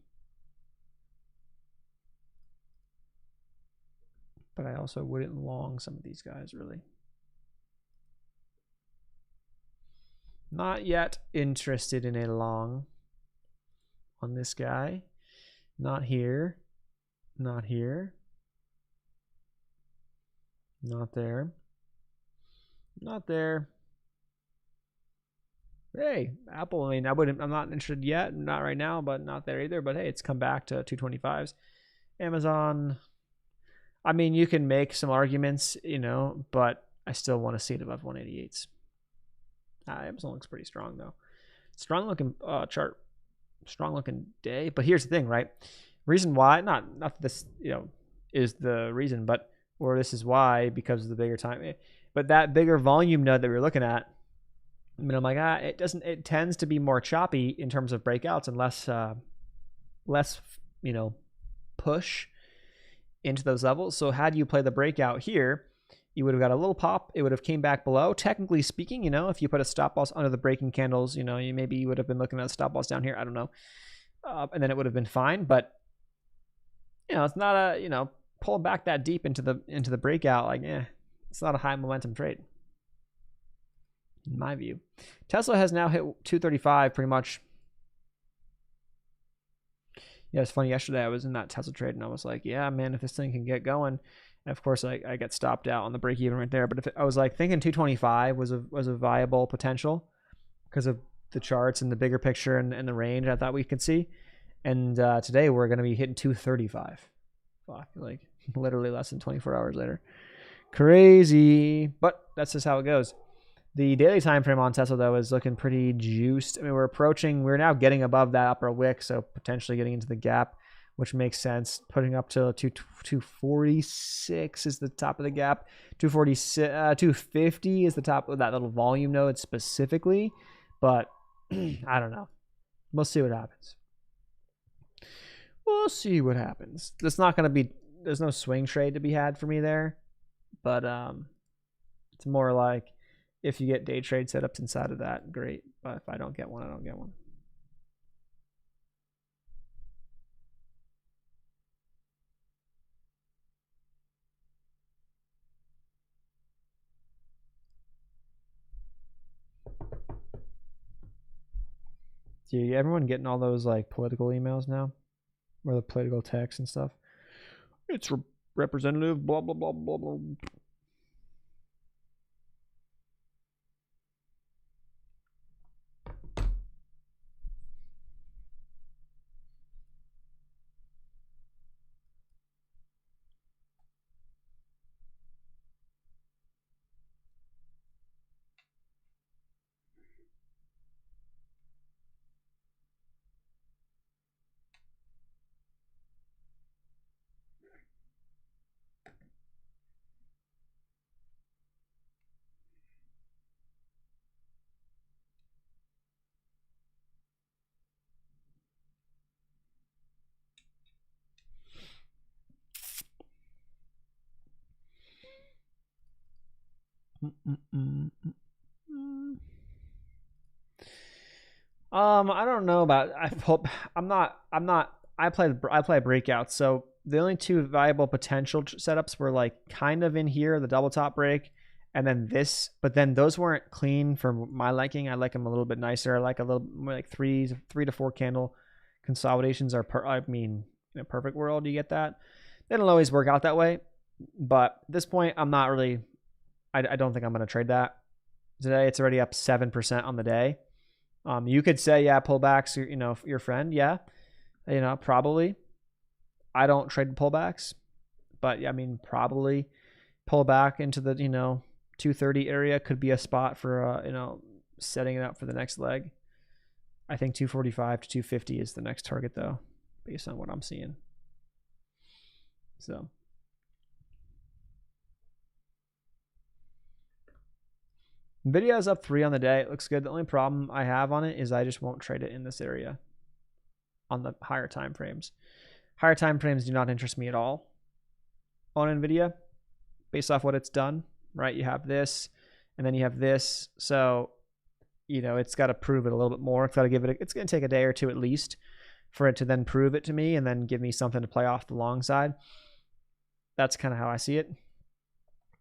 But I also wouldn't long some of these guys, really. Not yet interested in a long on this guy. Not here. Not here. Not there. Not there. Hey, Apple, I mean, I'm not interested yet. Not right now, but not there either. But hey, it's come back to 225s. Amazon, I mean, you can make some arguments, you know, but I still want to see it above 188s. Amazon looks pretty strong, though. Strong looking chart. Strong looking day. But here's the thing, right? Reason why, not this, you know, is the reason, but, or this is why, because of the bigger time. But that bigger volume node that we were looking at, I mean, I'm like, it tends to be more choppy in terms of breakouts and less, you know, push into those levels. So had you play the breakout here, you would have got a little pop. It would have came back below. Technically speaking, you know, if you put a stop loss under the breaking candles, you know, you would have been looking at a stop loss down here. I don't know. And then it would have been fine. But, you know, it's not a, you know, pull back that deep into the breakout. Like, it's not a high momentum trade, in my view. Tesla has now hit 235 pretty much. Yeah, it's funny. Yesterday I was in that Tesla trade and I was like, yeah, man, if this thing can get going. And of course, I get stopped out on the break even right there. But I was like thinking 225 was a viable potential because of the charts and the bigger picture and the range I thought we could see. And today we're going to be hitting 235. Fuck, like literally less than 24 hours later. Crazy. But that's just how it goes. The daily time frame on Tesla, though, is looking pretty juiced. I mean, we're now getting above that upper wick, so potentially getting into the gap, which makes sense. Putting up to 246 is the top of the gap. 250 is the top of that little volume node specifically. But I don't know. We'll see what happens. We'll see what happens. There's no swing trade to be had for me there. But it's more like, if you get day trade setups inside of that, great. But if I don't get one, I don't get one. See, everyone getting all those like political emails now, or the political text and stuff. It's representative, blah blah blah blah blah. I don't know about. I play breakouts, so the only two viable potential setups were like kind of in here, the double top break, and then this. But then those weren't clean for my liking. I like them a little bit nicer. I like a little more like 3 to 4 candle consolidations are. In a perfect world, you get that. They don't always work out that way, but at this point, I'm not really. I don't think I'm going to trade that today. It's already up 7% on the day. You could say, yeah, pullbacks, you know, your friend. Yeah, you know, probably. I don't trade pullbacks, but I mean, probably pull back into the, you know, 230 area could be a spot for, you know, setting it up for the next leg. I think 245 to 250 is the next target, though, based on what I'm seeing. So. Nvidia is up 3 on the day. It looks good. The only problem I have on it is I just won't trade it in this area on the higher time frames. Higher time frames do not interest me at all on Nvidia based off what it's done, right? You have this and then you have this. So, you know, it's got to prove it a little bit more. It's got to give it, it's going to take a day or two at least for it to then prove it to me and then give me something to play off the long side. That's kind of how I see it.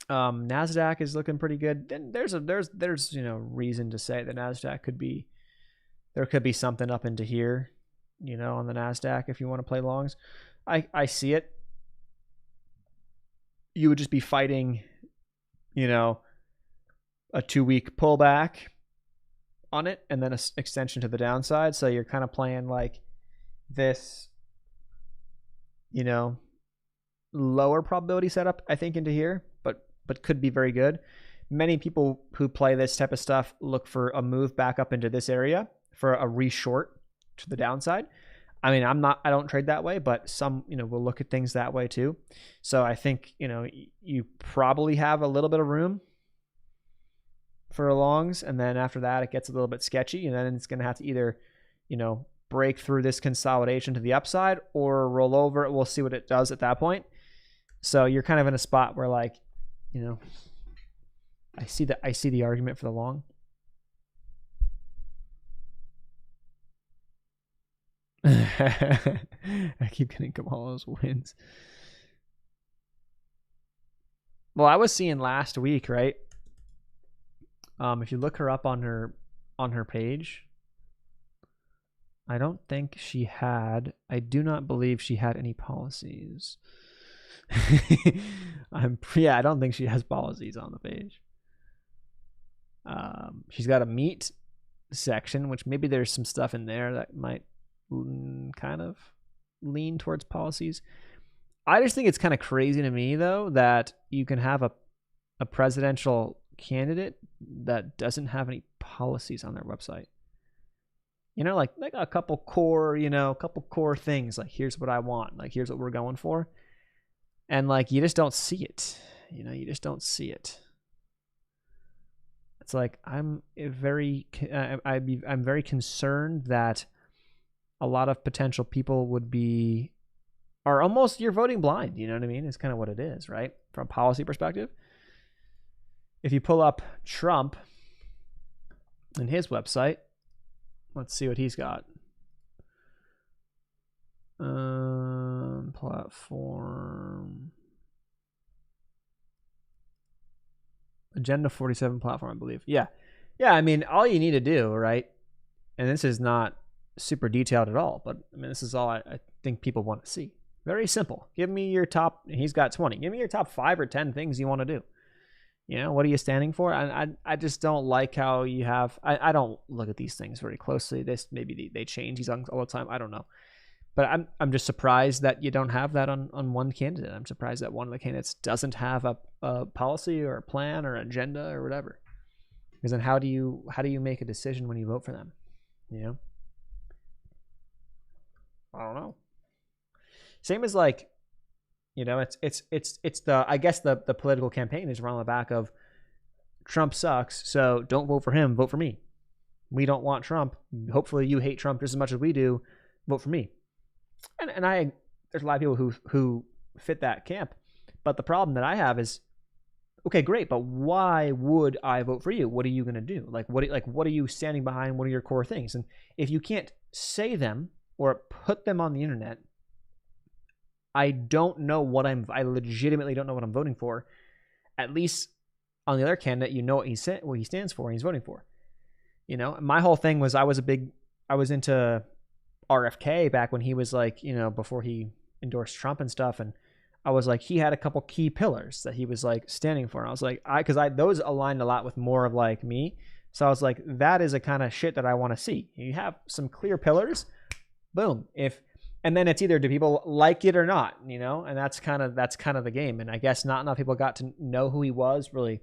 NASDAQ is looking pretty good. And there's you know, reason to say that NASDAQ there could be something up into here, you know, on the NASDAQ if you want to play longs. I see it. You would just be fighting, you know, a 2-week pullback on it and then an extension to the downside. So you're kind of playing like this, you know, lower probability setup, I think, into here, but could be very good. Many people who play this type of stuff look for a move back up into this area for a reshort to the downside. I mean, I don't trade that way, but some, you know, will look at things that way too. So I think, you know, you probably have a little bit of room for longs, and then after that it gets a little bit sketchy, and then it's going to have to either, you know, break through this consolidation to the upside or roll over. We'll see what it does at that point. So you're kind of in a spot where, like, you know, I see the argument for the long. I keep getting Kamala's wins. Well, I was seeing last week, right? If you look her up on her page, I don't think she had. I do not believe she had any policies. I don't think she has policies on the page. She's got a meat section, which maybe there's some stuff in there that might kind of lean towards policies. I just think it's kind of crazy to me, though, that you can have a presidential candidate that doesn't have any policies on their website. You know, like a couple core things. Like, here's what I want. Like, here's what we're going for. And like, you just don't see it. You know, you just don't see it. It's like, I'm very concerned that a lot of potential people are almost, you're voting blind. You know what I mean? It's kind of what it is, right? From a policy perspective. If you pull up Trump and his website, let's see what he's got. Platform. Agenda 47 platform, I believe. Yeah. I mean, all you need to do, right? And this is not super detailed at all, but I mean, this is all I think people want to see. Very simple. Give me your top. He's got 20. Give me your top 5 or 10 things you want to do. You know, what are you standing for? I just don't like how you have. I don't look at these things very closely. Maybe they change these all the time. I don't know. But I'm just surprised that you don't have that on one candidate. I'm surprised that one of the candidates doesn't have a policy or a plan or agenda or whatever. Because then how do you make a decision when you vote for them? You know? I don't know. Same as like, you know, it's the, I guess the political campaign is run on the back of Trump sucks, so don't vote for him, vote for me. We don't want Trump. Hopefully you hate Trump just as much as we do. Vote for me. And there's a lot of people who fit that camp. But the problem that I have is, okay, great, but why would I vote for you? What are you going to do? What are you standing behind? What are your core things? And if you can't say them or put them on the internet, I don't know I legitimately don't know what I'm voting for. At least on the other candidate, you know what he stands for and he's voting for. You know, my whole thing was I was into RFK back when he was like, you know, before he endorsed Trump and stuff. And I was like, he had a couple key pillars that he was like standing for. And I was like, those aligned a lot with more of like me. So I was like, that is a kind of shit that I want to see. You have some clear pillars, boom. And then it's either do people like it or not, you know? And that's kind of the game. And I guess not enough people got to know who he was. Really,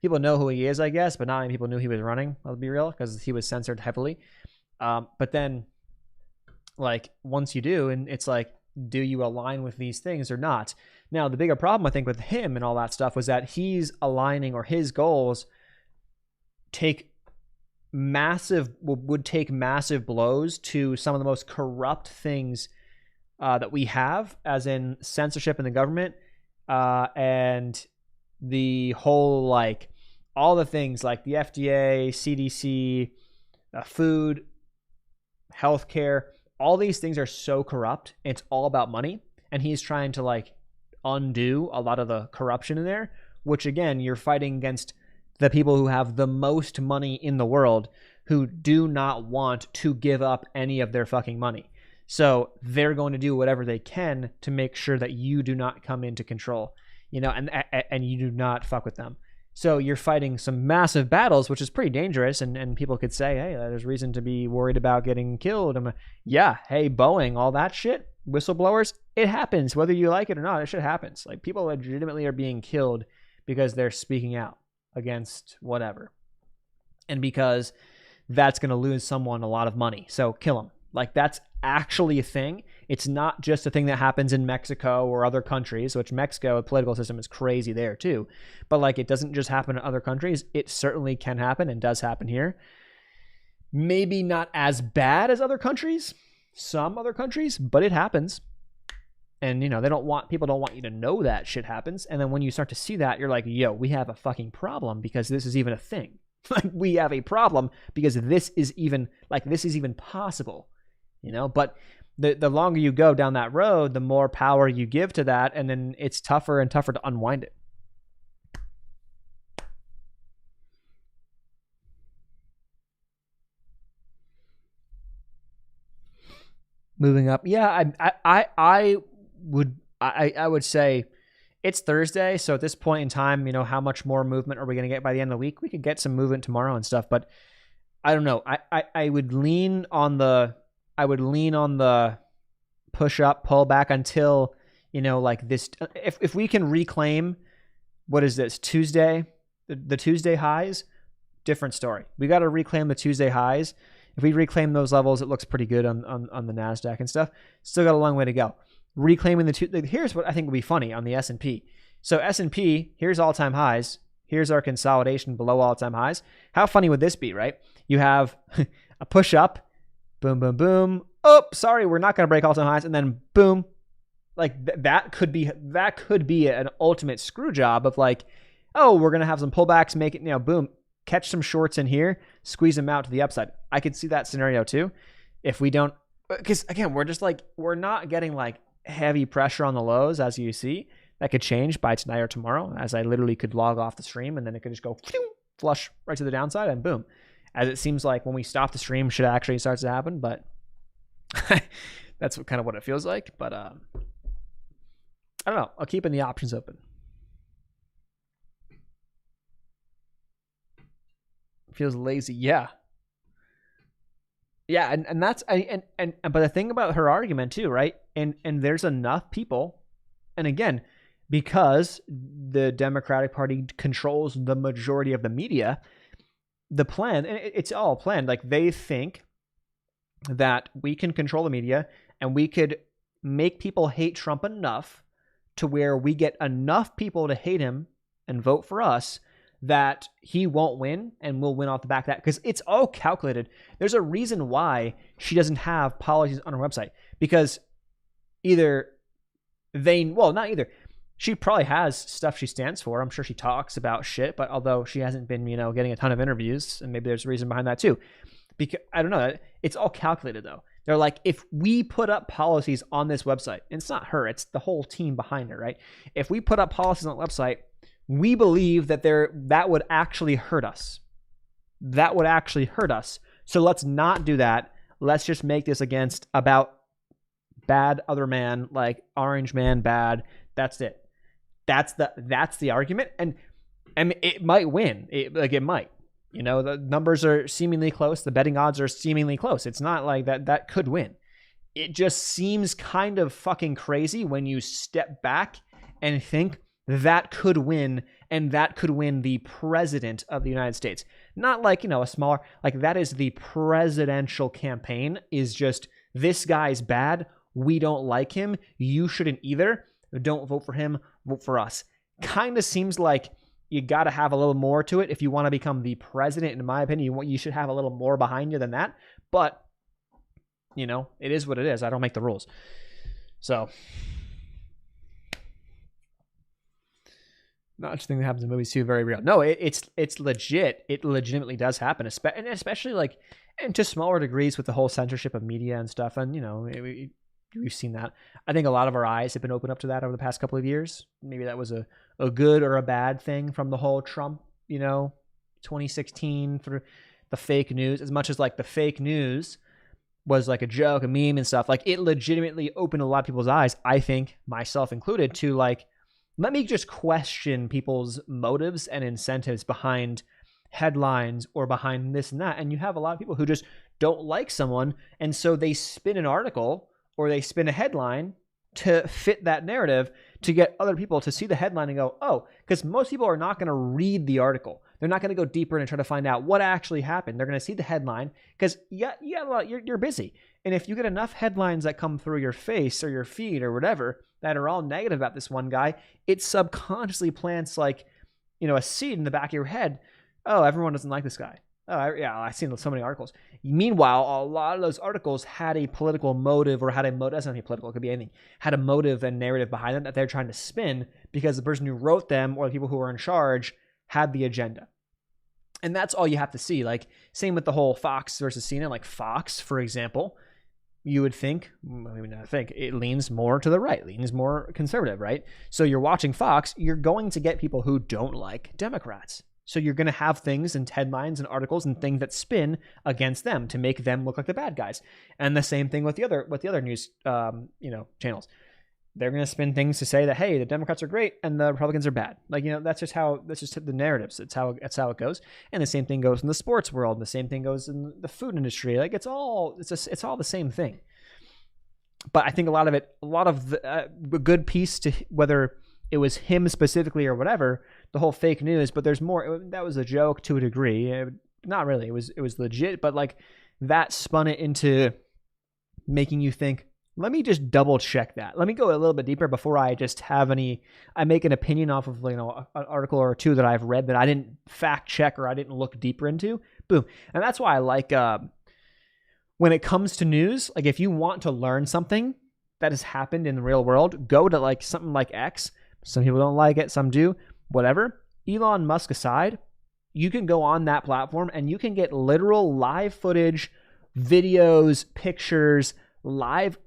people know who he is, I guess, but not many people knew he was running, I'll be real, because he was censored heavily. But then, like, once you do, and it's like, do you align with these things or not? Now, the bigger problem, I think, with him and all that stuff was that he's aligning, or his goals would take massive blows to some of the most corrupt things that we have, as in censorship in the government, and the whole, like, all the things like the FDA, CDC, food, healthcare. All these things are so corrupt. It's all about money. And he's trying to like undo a lot of the corruption in there, which again, you're fighting against the people who have the most money in the world, who do not want to give up any of their fucking money. So they're going to do whatever they can to make sure that you do not come into control, you know, and you do not fuck with them. So you're fighting some massive battles, which is pretty dangerous. And people could say, hey, there's reason to be worried about getting killed. Yeah, hey, Boeing, all that shit, whistleblowers, it happens. Whether you like it or not, it shit happens. Like, people legitimately are being killed because they're speaking out against whatever. And because that's going to lose someone a lot of money. So kill them. Like, that's actually a thing. It's not just a thing that happens in Mexico or other countries, which Mexico, the political system is crazy there too. But like, it doesn't just happen in other countries. It certainly can happen and does happen here. Maybe not as bad as other countries, some other countries, but it happens. And, people don't want you to know that shit happens. And then when you start to see that, you're like, yo, we have a fucking problem because this is even a thing. Like, we have a problem because this is even possible, but the longer you go down that road, the more power you give to that. And then it's tougher and tougher to unwind it. Moving up. Yeah, I would say it's Thursday, so at this point in time, how much more movement are we going to get by the end of the week? We could get some movement tomorrow and stuff, but I don't know. I would lean on the push up, pull back until like this. If we can reclaim, what is this, Tuesday, the Tuesday highs, different story. We got to reclaim the Tuesday highs. If we reclaim those levels, it looks pretty good on the NASDAQ and stuff. Still got a long way to go. Reclaiming here's what I think will be funny on the S&P. So S&P, here's all-time highs. Here's our consolidation below all-time highs. How funny would this be, right? You have a push up, boom, boom, boom. Oh, sorry, we're not going to break all-time highs. And then boom. Like that could be an ultimate screw job of like, oh, we're going to have some pullbacks, make it, boom, catch some shorts in here, squeeze them out to the upside. I could see that scenario too. If we don't, because again, we're not getting like heavy pressure on the lows, as you see. That could change by tonight or tomorrow, as I literally could log off the stream and then it could just go flush right to the downside and boom. As it seems like when we stop the stream, shit actually starts to happen, but that's kind of what it feels like. But I don't know. I'll keep the options open. Feels lazy, yeah. Yeah, and that's but the thing about her argument too, right? And there's enough people, and again, because the Democratic Party controls the majority of the media, the plan, and it's all planned. Like they think that we can control the media and we could make people hate Trump enough to where we get enough people to hate him and vote for us that he won't win and we'll win off the back of that, because it's all calculated. There's a reason why she doesn't have policies on her website, because not either. She probably has stuff she stands for. I'm sure she talks about shit, but although she hasn't been, getting a ton of interviews, and maybe there's a reason behind that too. Because I don't know. It's all calculated though. They're like, if we put up policies on this website, and it's not her, it's the whole team behind her, right? If we put up policies on the website, we believe that that would actually hurt us. That would actually hurt us. So let's not do that. Let's just make this about bad other man, like orange man bad. That's it. That's the argument. And it might win. It might. The numbers are seemingly close. The betting odds are seemingly close. It's not like that could win. It just seems kind of fucking crazy when you step back and think that could win, and that could win the president of the United States. Not like, a smaller, like that is the presidential campaign, is just, this guy's bad, we don't like him, you shouldn't either, don't vote for him, vote for us. Kind of seems like you got to have a little more to it if you want to become the president, in my opinion. You should have a little more behind you than that, but, it is what it is. I don't make the rules. So... not just a thing that happens in movies too, very real. No, it's legit. It legitimately does happen, and especially like, and to smaller degrees with the whole censorship of media and stuff. And we've seen that. I think a lot of our eyes have been opened up to that over the past couple of years. Maybe that was a good or a bad thing from the whole Trump, 2016 for the fake news. As much as like the fake news was like a joke, a meme and stuff, like it legitimately opened a lot of people's eyes, I think, myself included, to like, let me just question people's motives and incentives behind headlines or behind this and that. And you have a lot of people who just don't like someone, and so they spin an article or they spin a headline to fit that narrative to get other people to see the headline and go, oh, because most people are not going to read the article. They're not going to go deeper and try to find out what actually happened. They're going to see the headline because you're busy. And if you get enough headlines that come through your face or your feed or whatever that are all negative about this one guy, it subconsciously plants like, a seed in the back of your head. Oh, everyone doesn't like this guy. Yeah, I've seen so many articles. Meanwhile, a lot of those articles had a political motive, or had a motive. That's not political. It could be anything. Had a motive and narrative behind them that they're trying to spin because the person who wrote them or the people who were in charge had the agenda. And that's all you have to see. Like, same with the whole Fox versus CNN. Like Fox, for example, you would think, maybe not think, it leans more to the right, leans more conservative, right? So you're watching Fox, you're going to get people who don't like Democrats. So you're going to have things and headlines and articles and things that spin against them to make them look like the bad guys. And the same thing with the other news, channels. They're going to spin things to say that, hey, the Democrats are great and the Republicans are bad. Like, that's just the narratives. That's how it goes. And the same thing goes in the sports world. And the same thing goes in the food industry. Like, it's all the same thing. But I think a lot of the good piece to, whether it was him specifically or whatever, the whole fake news, but there's more. That was a joke to a degree. Not really. It was legit, but like that spun it into making you think, let me just double check that. Let me go a little bit deeper before I just I make an opinion off of, an article or two that I've read that I didn't fact check or I didn't look deeper into. Boom. And that's why I like, when it comes to news, like if you want to learn something that has happened in the real world, go to like something like X. Some people don't like it, some do, whatever. Elon Musk aside, you can go on that platform and you can get literal live footage, videos, pictures, live,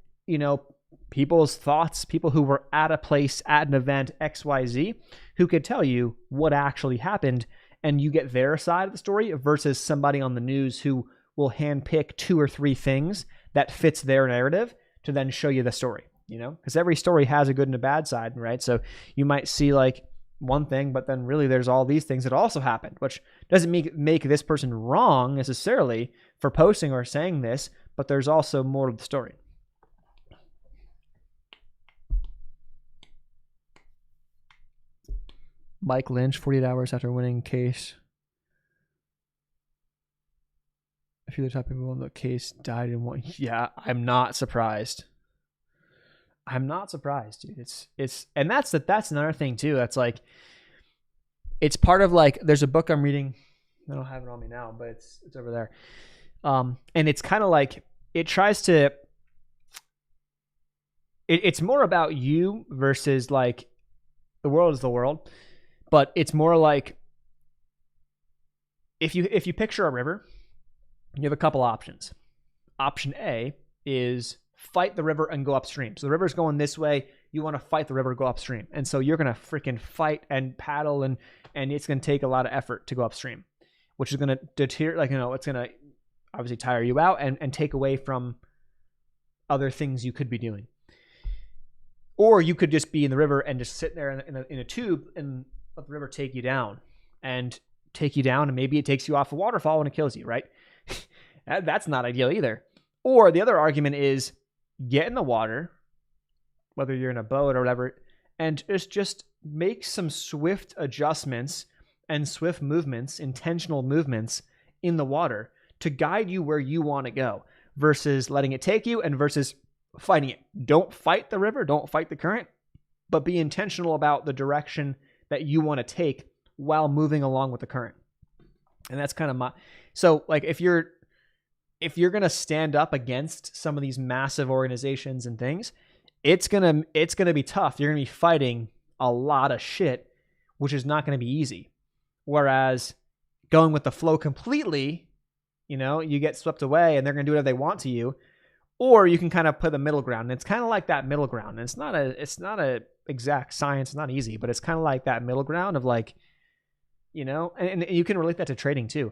people's thoughts, people who were at a place, at an event, XYZ, who could tell you what actually happened, and you get their side of the story versus somebody on the news who will handpick 2 or 3 things that fits their narrative to then show you the story. Because every story has a good and a bad side, right? So you might see like one thing, but then really there's all these things that also happened, which doesn't make this person wrong necessarily for posting or saying this, but there's also more to the story. Mike Lynch, 48 hours after winning case. A few of the top people in the case died in one. Yeah, I'm not surprised. Dude. It's and that's another thing too. That's like, it's part of like, there's a book I'm reading. I don't have it on me now, but it's over there. And it's kind of like, it tries to, it's more about you versus like the world is the world, but it's more like, if you picture a river, you have a couple options. Option A is fight the river and go upstream. So the river's going this way. You want to fight the river, go upstream. And so you're going to freaking fight and paddle, and it's going to take a lot of effort to go upstream, which is going to deter, it's going to obviously tire you out and take away from other things you could be doing. Or you could just be in the river and just sit there in a tube and let the river take you down, and maybe it takes you off a waterfall and it kills you, right? That's not ideal either. Or the other argument is get in the water, whether you're in a boat or whatever, and just make some swift adjustments and swift movements, intentional movements in the water to guide you where you want to go, versus letting it take you and versus fighting it. Don't fight the river, don't fight the current, but be intentional about the direction that you want to take while moving along with the current. And that's kind of so like, if you're going to stand up against some of these massive organizations and things, it's going to be tough. You're going to be fighting a lot of shit, which is not going to be easy. Whereas going with the flow completely, you get swept away and they're going to do whatever they want to you, or you can kind of put the middle ground. And it's kind of like that middle ground. And it's not a exact science. It's not easy, but it's kind of like that middle ground of like, and you can relate that to trading too.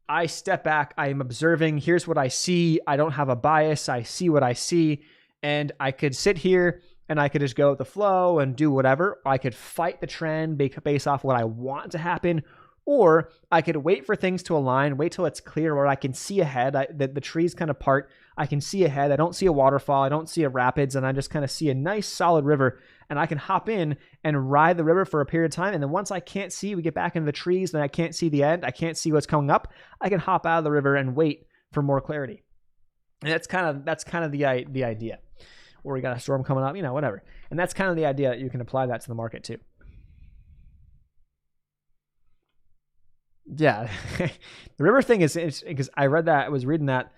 I step back, I am observing, here's what I see, I don't have a bias, I see what I see, and I could sit here and I could just go with the flow and do whatever. I could fight the trend based off what I want to happen, or I could wait for things to align, wait till it's clear where I can see ahead, the trees kind of part, I can see ahead, I don't see a waterfall, I don't see a rapids, and I just kind of see a nice solid river, and I can hop in and ride the river for a period of time. And then once I can't see, we get back into the trees, and I can't see the end, I can't see what's coming up, I can hop out of the river and wait for more clarity. And that's kind of the idea. Or we got a storm coming up, whatever. And that's kind of the idea that you can apply that to the market too. Yeah. The river thing is because I was reading that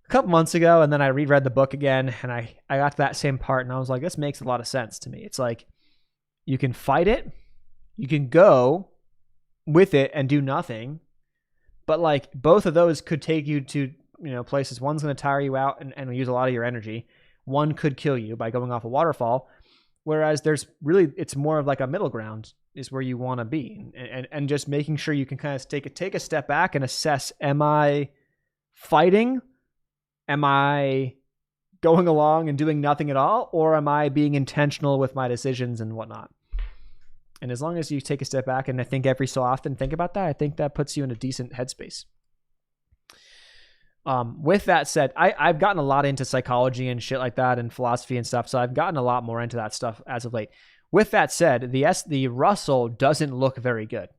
a couple months ago, and then I reread the book again, and I got to that same part, and I was like, this makes a lot of sense to me. It's like you can fight it, you can go with it and do nothing, but like both of those could take you to places. One's going to tire you out and use a lot of your energy. One could kill you by going off a waterfall, whereas it's more of like a middle ground is where you want to be, and just making sure you can kind of take a step back and assess: am I fighting? Am I going along and doing nothing at all? Or am I being intentional with my decisions and whatnot? And as long as you take a step back and I think every so often think about that, I think that puts you in a decent headspace. With that said, I've gotten a lot into psychology and shit like that and philosophy and stuff. So I've gotten a lot more into that stuff as of late. With that said, the Russell doesn't look very good.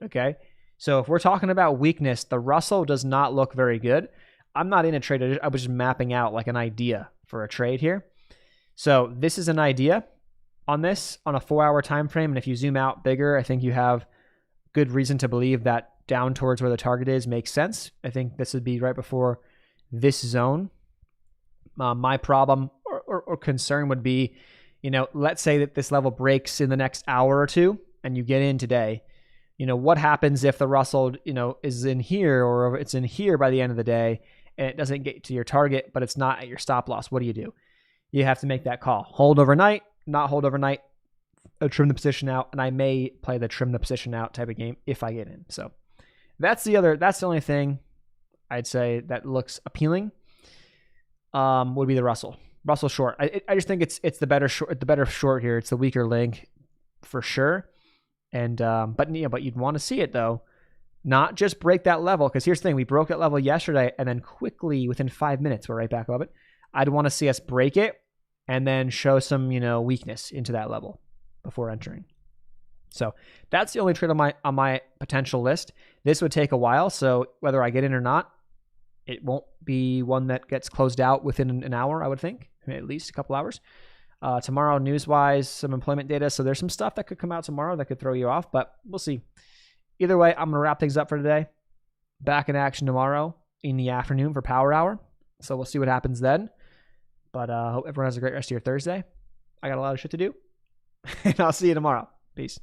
Okay. So if we're talking about weakness, the Russell does not look very good. I'm not in a trade. I was just mapping out like an idea for a trade here. So this is an idea on a 4-hour time frame. And if you zoom out bigger, I think you have good reason to believe that down towards where the target is makes sense. I think this would be right before this zone. My problem or concern would be, let's say that this level breaks in the next hour or two and you get in today. What happens if the Russell, is in here, or it's in here by the end of the day and it doesn't get to your target, but it's not at your stop loss? What do? You have to make that call. Hold overnight, not hold overnight, trim the position out, and I may play the trim the position out type of game if I get in. So that's the only thing I'd say that looks appealing. Would be the Russell short. I just think it's the better short here. It's the weaker link for sure. And but you'd want to see it though, not just break that level, because here's the thing: we broke that level yesterday, and then quickly within 5 minutes we're right back above it. I'd want to see us break it and then show some weakness into that level before entering. So that's the only trade on my potential list. This would take a while, so whether I get in or not, it won't be one that gets closed out within an hour, I would think, at least a couple hours. Tomorrow, news-wise, some employment data. So there's some stuff that could come out tomorrow that could throw you off, but we'll see. Either way, I'm going to wrap things up for today. Back in action tomorrow in the afternoon for Power Hour. So we'll see what happens then. But I hope everyone has a great rest of your Thursday. I got a lot of shit to do. And I'll see you tomorrow. Peace.